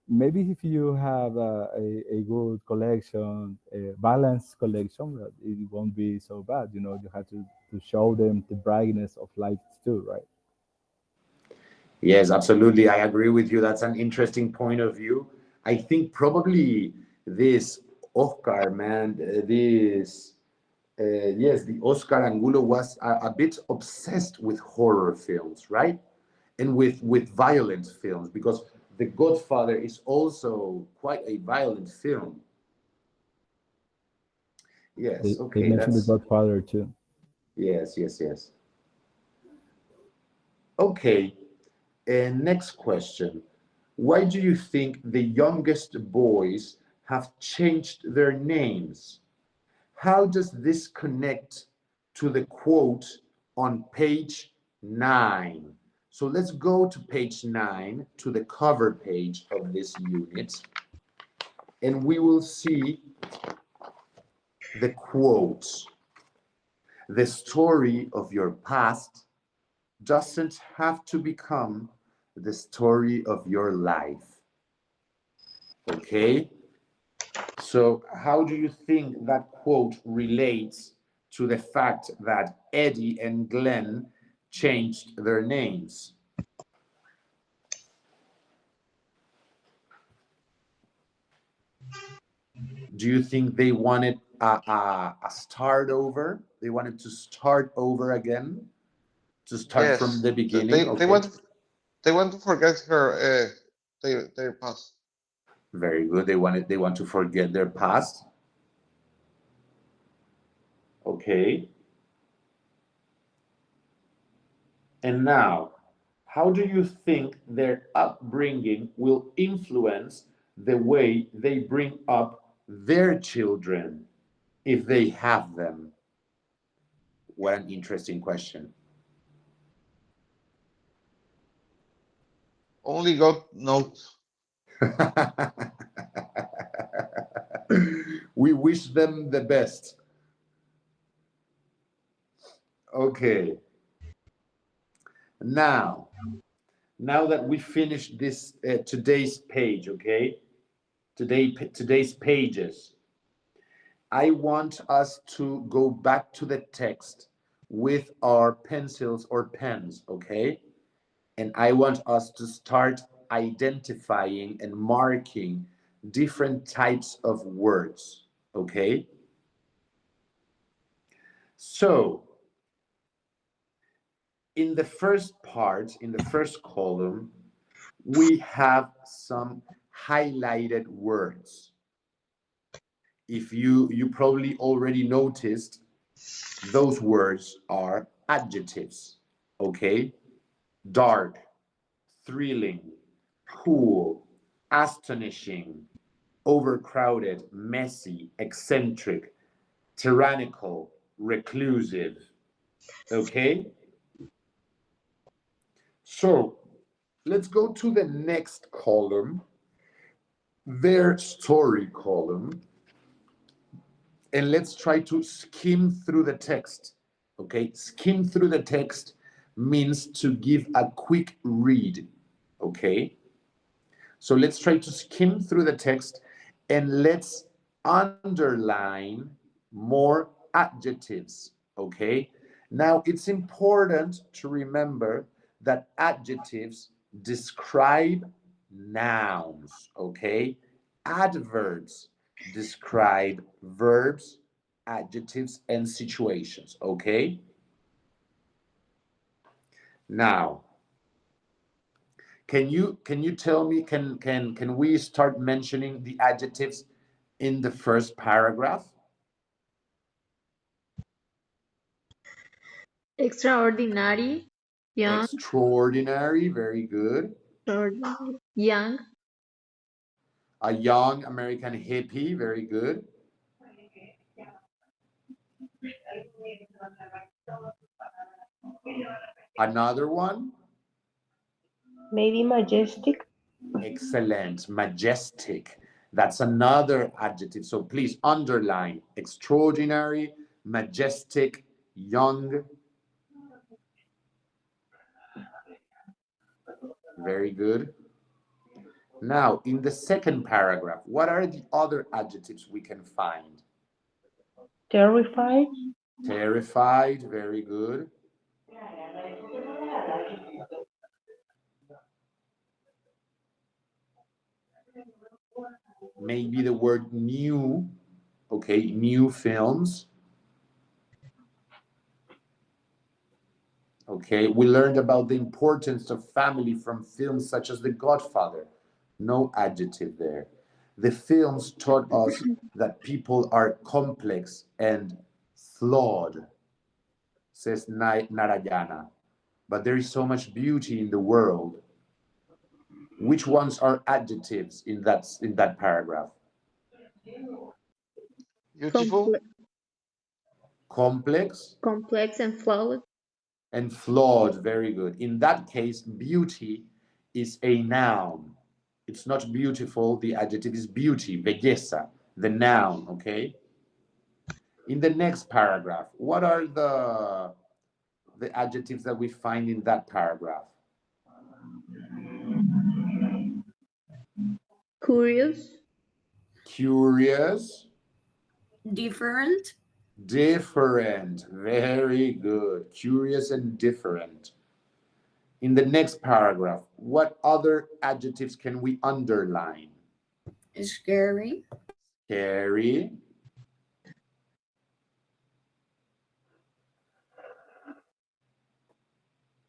Speaker 3: Maybe if you have a good collection, a balanced collection, it won't be so bad. You have to show them the brightness of light too, right?
Speaker 1: Yes, absolutely. I agree with you. That's an interesting point of view. I think probably this Oscar, man, yes, the Oscar Angulo was a bit obsessed with horror films, right? And with violent films, because The Godfather is also quite a violent film.
Speaker 3: They,
Speaker 1: Yes,
Speaker 3: they
Speaker 1: okay,
Speaker 3: mentioned The
Speaker 1: that's
Speaker 3: Godfather too.
Speaker 1: yes, yes, yes. Okay, and next question. Why do you think the youngest boys have changed their names? How does this connect to the quote on page 9? So let's go to page 9, to the cover page of this unit, and we will see the quote. The story of your past doesn't have to become the story of your life. Okay? So, how do you think that quote relates to the fact that Eddie and Glenn changed their names? Do you think they wanted a start over? They wanted to start over again? To start from
Speaker 5: Yes,
Speaker 1: the beginning? Okay.
Speaker 5: they want to forget her their past.
Speaker 1: Very good. They want to forget their past. Okay. And now, how do you think their upbringing will influence the way they bring up their children if they have them? What an interesting question.
Speaker 5: Only God knows.
Speaker 1: We wish them the best. Okay. Now, now that we finished this today's page, okay? Today's pages, I want us to go back to the text with our pencils or pens, okay? And I want us to start identifying and marking different types of words, okay? So, in the first part, in the first column, we have some highlighted words. If you probably already noticed, those words are adjectives, okay? Dark, thrilling, cool, astonishing, overcrowded, messy, eccentric, tyrannical, reclusive, okay? So let's go to the next column, their story column, and let's try to skim through the text. Okay, skim through the text means to give a quick read. Okay, so let's try to skim through the text and let's underline more adjectives. Okay, now it's important to remember that adjectives describe nouns. Okay, adverbs describe verbs, adjectives, and situations. Okay, now can you tell me, can we start mentioning the adjectives in the first paragraph?
Speaker 8: Extraordinary, young,
Speaker 1: Extraordinary, very good.
Speaker 8: extraordinary, young,
Speaker 1: A young American hippie, very good. Another one,
Speaker 7: Maybe majestic.
Speaker 1: excellent, majestic. That's another adjective. So please underline extraordinary, majestic, young. Very good. Now, in the second paragraph, what are the other adjectives we can find?
Speaker 7: Terrified.
Speaker 1: Terrified, very good. Maybe the word new, okay, new films. Okay, we learned about the importance of family from films such as The Godfather. No adjective there. The films taught us that people are complex and flawed, says Narayana. But there is so much beauty in the world. Which ones are adjectives in that paragraph?
Speaker 5: Beautiful.
Speaker 8: complex,
Speaker 1: Complex,
Speaker 8: complex and flawed,
Speaker 1: And flawed, very good. In that case, beauty is a noun. It's not beautiful, the adjective is beauty, belleza, the noun, okay? In the next paragraph, what are the adjectives that we find in that paragraph?
Speaker 8: Curious,
Speaker 1: Curious,
Speaker 2: Different.
Speaker 1: different, very good. Curious and different. In the next paragraph, what other adjectives can we underline?
Speaker 2: Scary.
Speaker 1: Scary,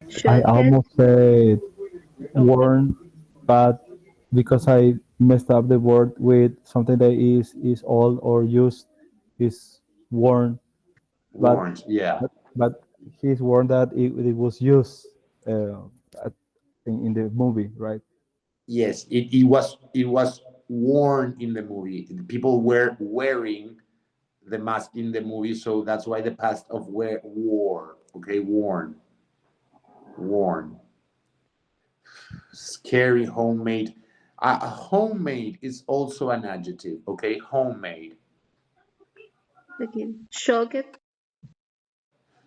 Speaker 3: I
Speaker 8: shocked,
Speaker 3: almost said worn, but because I messed up the word with something that is old or used, is worn. But
Speaker 1: warned, yeah.
Speaker 3: but he's warned that it was used uh, at- in the movie, right?
Speaker 1: Yes, it was worn in the movie. People were wearing the mask in the movie, so that's why the past of wear wore. Okay, worn, worn. Scary, homemade. Homemade is also an adjective. Okay, homemade.
Speaker 8: again, shocked,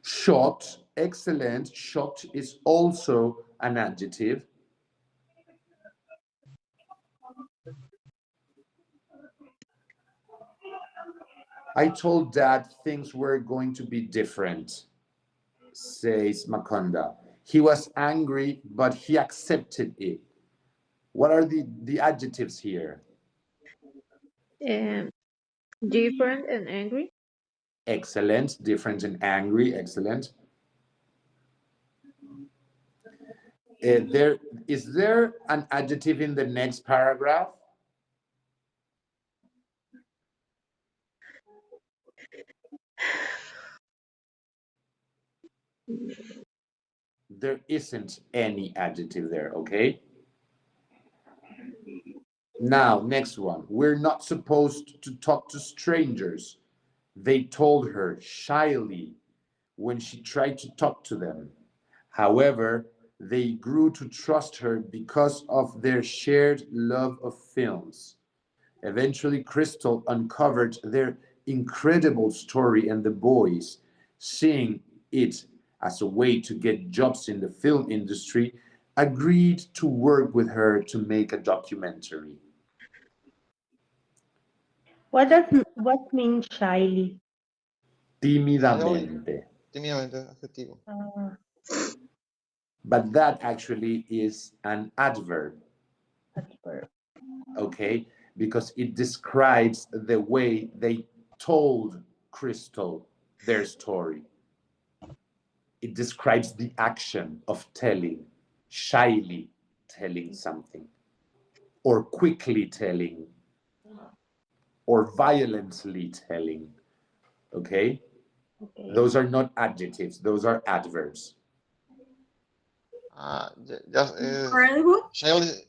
Speaker 1: Shocked, excellent. Shocked is also an adjective. I told Dad things were going to be different, says Makonda. He was angry, but he accepted it. What are the adjectives here?
Speaker 8: um, different and angry.
Speaker 1: Excellent, different and angry, excellent. There is there an adjective in the next paragraph? There isn't any adjective there, okay? Now, next one. We're not supposed to talk to strangers, they told her shyly when she tried to talk to them. However, they grew to trust her because of their shared love of films. Eventually, Crystal uncovered their incredible story, and the boys, seeing it as a way to get jobs in the film industry, agreed to work with her to make a documentary.
Speaker 7: what means shyly?
Speaker 5: Shyly,
Speaker 1: Tímidamente.
Speaker 5: tímidamente, adjetivo.
Speaker 1: But that actually is an adverb,
Speaker 7: Adverb.
Speaker 1: okay? Because it describes the way they told Crystal their story. It describes the action of telling, shyly telling something, or quickly telling, or violently telling, okay?
Speaker 7: Okay.
Speaker 1: Those are not adjectives, those are adverbs.
Speaker 5: Just
Speaker 2: Incredible.
Speaker 5: shyly,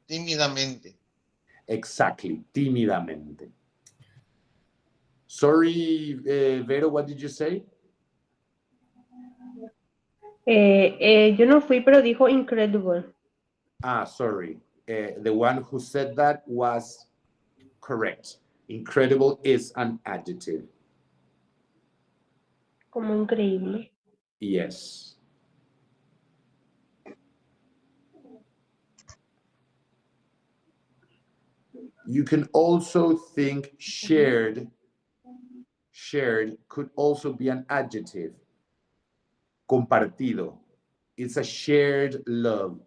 Speaker 5: tímidamente.
Speaker 1: Exactly, tímidamente. Sorry, Vero, what did you say?
Speaker 7: Yo no fui, pero dijo incredible.
Speaker 1: Sorry. The one who said that was correct. Incredible is an adjective.
Speaker 7: Como increíble.
Speaker 1: Yes. You can also think shared. Shared could also be an adjective. Compartido. It's a shared love,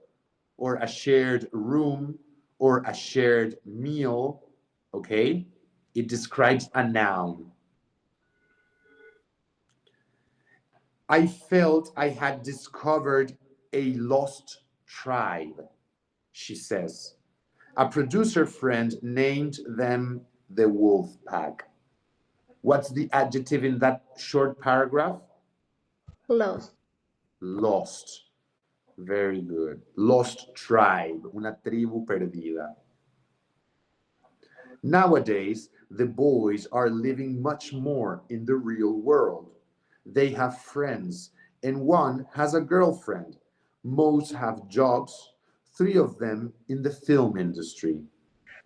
Speaker 1: or a shared room, or a shared meal. Okay? It describes a noun. I felt I had discovered a lost tribe, she says. A producer friend named them the Wolf Pack. What's the adjective in that short paragraph?
Speaker 8: Lost,
Speaker 1: Lost. Very good. Lost tribe, una tribu perdida. Nowadays, the boys are living much more in the real world. They have friends and one has a girlfriend. Most have jobs, three of them in the film industry.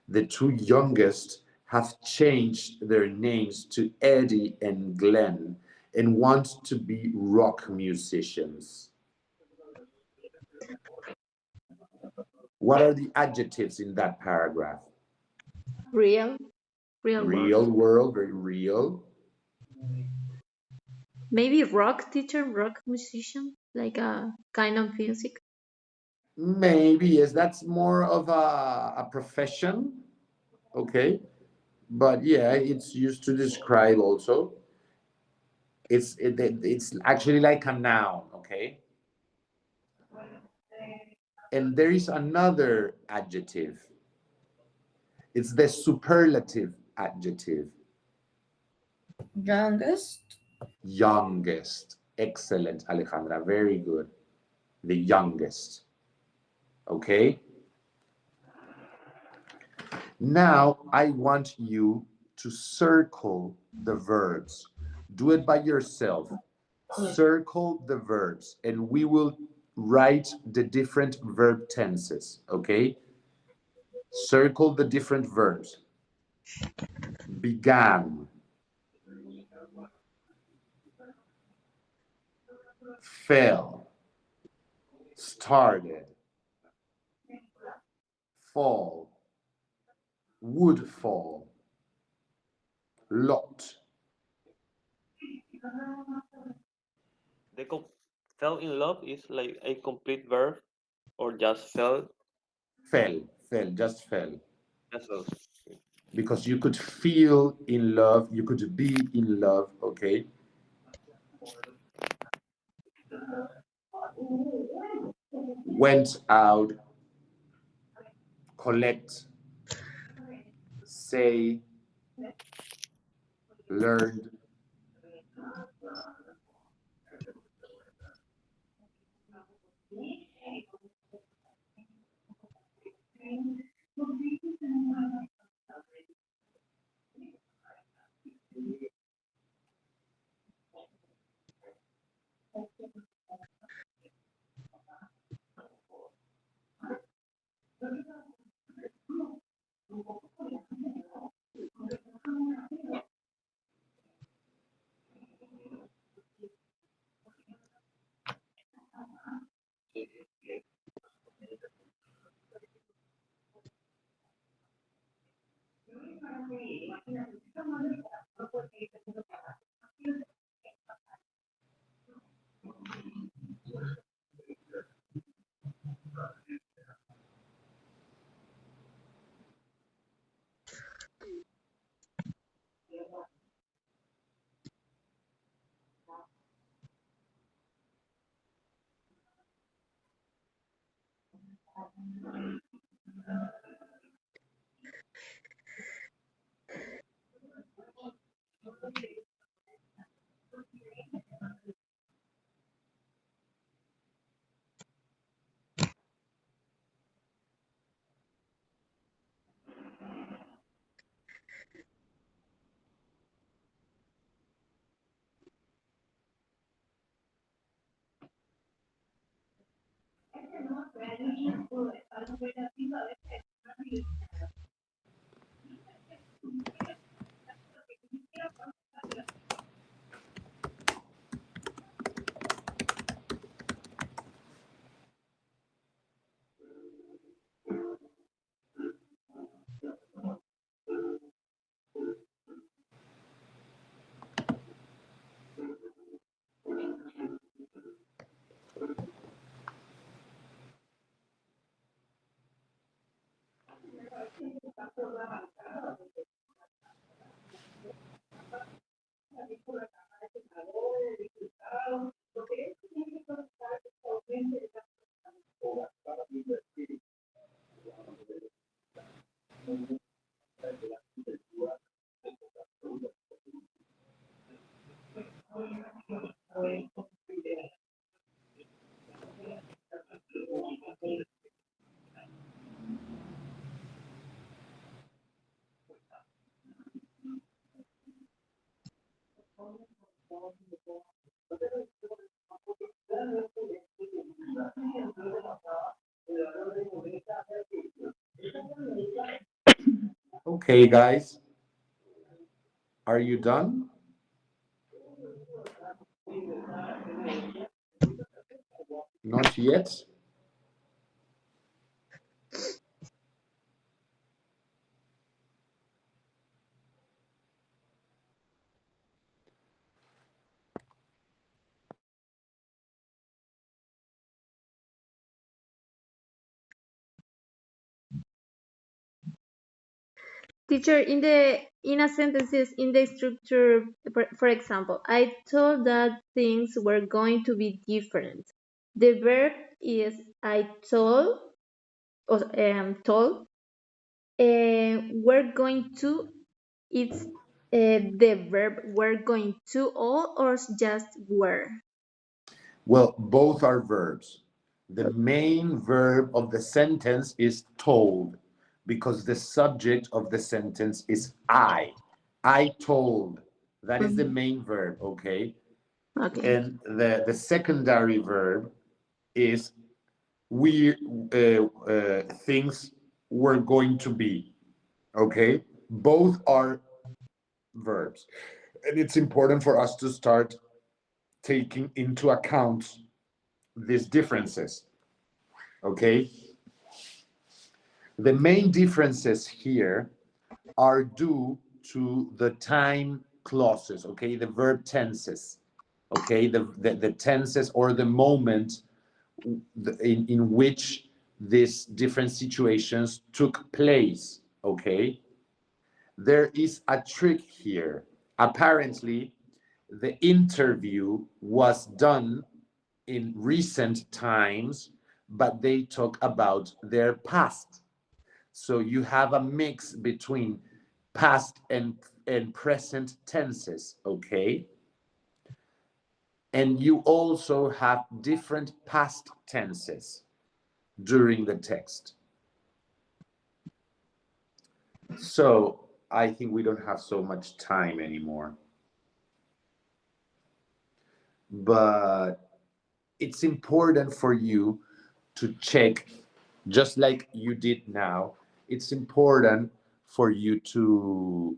Speaker 1: The two youngest have changed their names to Eddie and Glenn and want to be rock musicians. What are the adjectives in that paragraph?
Speaker 8: Real, real world.
Speaker 1: Real world, very real.
Speaker 8: Maybe rock teacher, rock musician, like a kind of music.
Speaker 1: Maybe, yes, that's more of a profession, okay? But yeah, it's used to describe also. It's actually like a noun, okay? And there is another adjective. It's the superlative adjective.
Speaker 2: Youngest.
Speaker 1: Youngest. Excellent, Alejandra. Very good. The youngest. Okay? Now I want you to circle the verbs. Do it by yourself. Circle the verbs, and we will write the different verb tenses. Okay? Circle the different verbs. Began, fell, started, fall, would fall, lot.
Speaker 6: The fell in love is like a complete verb or just fell.
Speaker 1: Fell, just fell.
Speaker 6: That's all.
Speaker 1: Because you could feel in love, you could be in love, okay? Went out, collect, say, learned. Okay, guys, are you done? Not yet.
Speaker 8: Teacher, in a sentences in the structure, for example, I told that things were going to be different. The verb is I told, or told. We're going to. It's the verb we're going to all or just were.
Speaker 1: Well, both are verbs. The main verb of the sentence is told because the subject of the sentence is I. I told. That is the main verb, okay?
Speaker 8: Okay.
Speaker 1: And the secondary verb is we things were going to be, okay? Both are verbs. And it's important for us to start taking into account these differences, okay? The main differences here are due to the time clauses, okay? The verb tenses, okay? The tenses or the moment in which these different situations took place, okay? There is a trick here. Apparently, the interview was done in recent times, but they talk about their past. So you have a mix between past and present tenses, okay? And you also have different past tenses during the text. So I think we don't have so much time anymore. But it's important for you to check, just like you did now, it's important for you to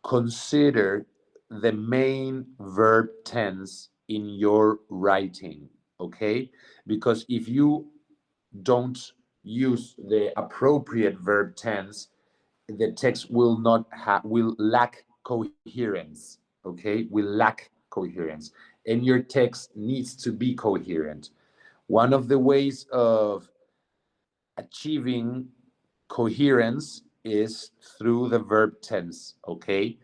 Speaker 1: consider the main verb tense in your writing, okay? Because if you don't use the appropriate verb tense, the text will not have will lack coherence, okay? Will lack coherence, and your text needs to be coherent. One of the ways of achieving coherence is through the verb tense, okay?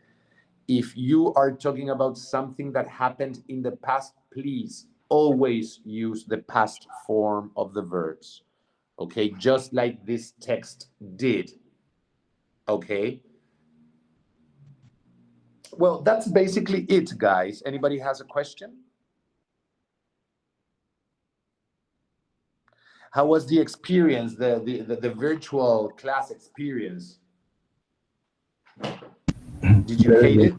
Speaker 1: If you are talking about something that happened in the past, please always use the past form of the verbs, okay? Just like this text did, okay? Well, that's basically it, guys. Anybody has a question? How was the experience, the virtual class experience? Did you
Speaker 3: Very
Speaker 1: hate
Speaker 3: good.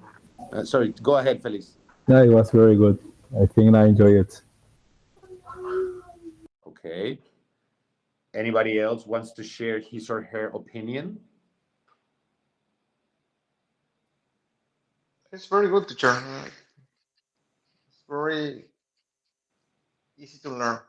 Speaker 1: it? Sorry, go ahead, Felix.
Speaker 3: Yeah, it was very good. I think I enjoy it.
Speaker 1: Okay. Anybody else wants to share his or her opinion?
Speaker 5: It's very good, teacher. It's very easy to learn.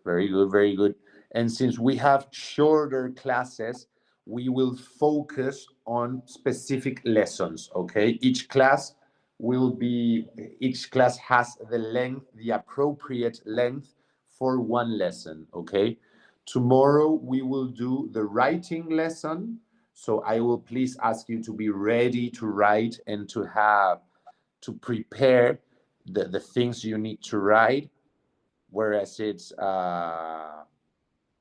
Speaker 1: Very good, very good. And since we have shorter classes, we will focus on specific lessons, okay? Each class has the length, the appropriate length for one lesson, okay? Tomorrow we will do the writing lesson. So I will please ask you to be ready to write and to prepare the things you need to write, whereas it's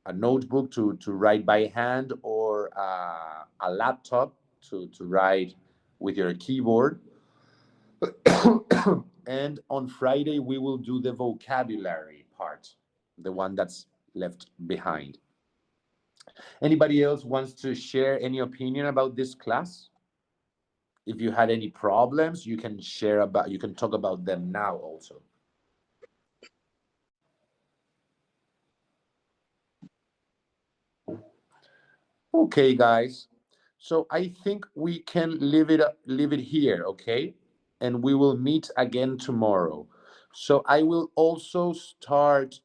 Speaker 1: a notebook to write by hand or a laptop to write with your keyboard. And on Friday, we will do the vocabulary part, the one that's left behind. Anybody else wants to share any opinion about this class? If you had any problems, you can talk about them now also. Okay, guys. So I think we can leave it here, okay? And we will meet again tomorrow. So I will also start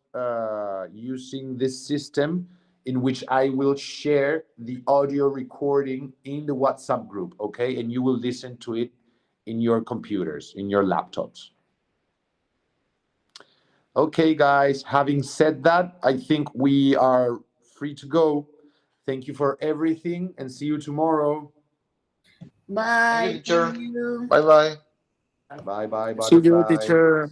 Speaker 1: using this system in which I will share the audio recording in the WhatsApp group, okay? And you will listen to it in your computers, in your laptops. Okay, guys, having said that, I think we are free to go. Thank you for everything and see you tomorrow.
Speaker 5: Thank you,
Speaker 2: Bye.
Speaker 5: teacher.
Speaker 2: Thank you.
Speaker 5: Bye bye.
Speaker 1: Bye bye,
Speaker 10: See you,
Speaker 1: butterfly.
Speaker 10: teacher.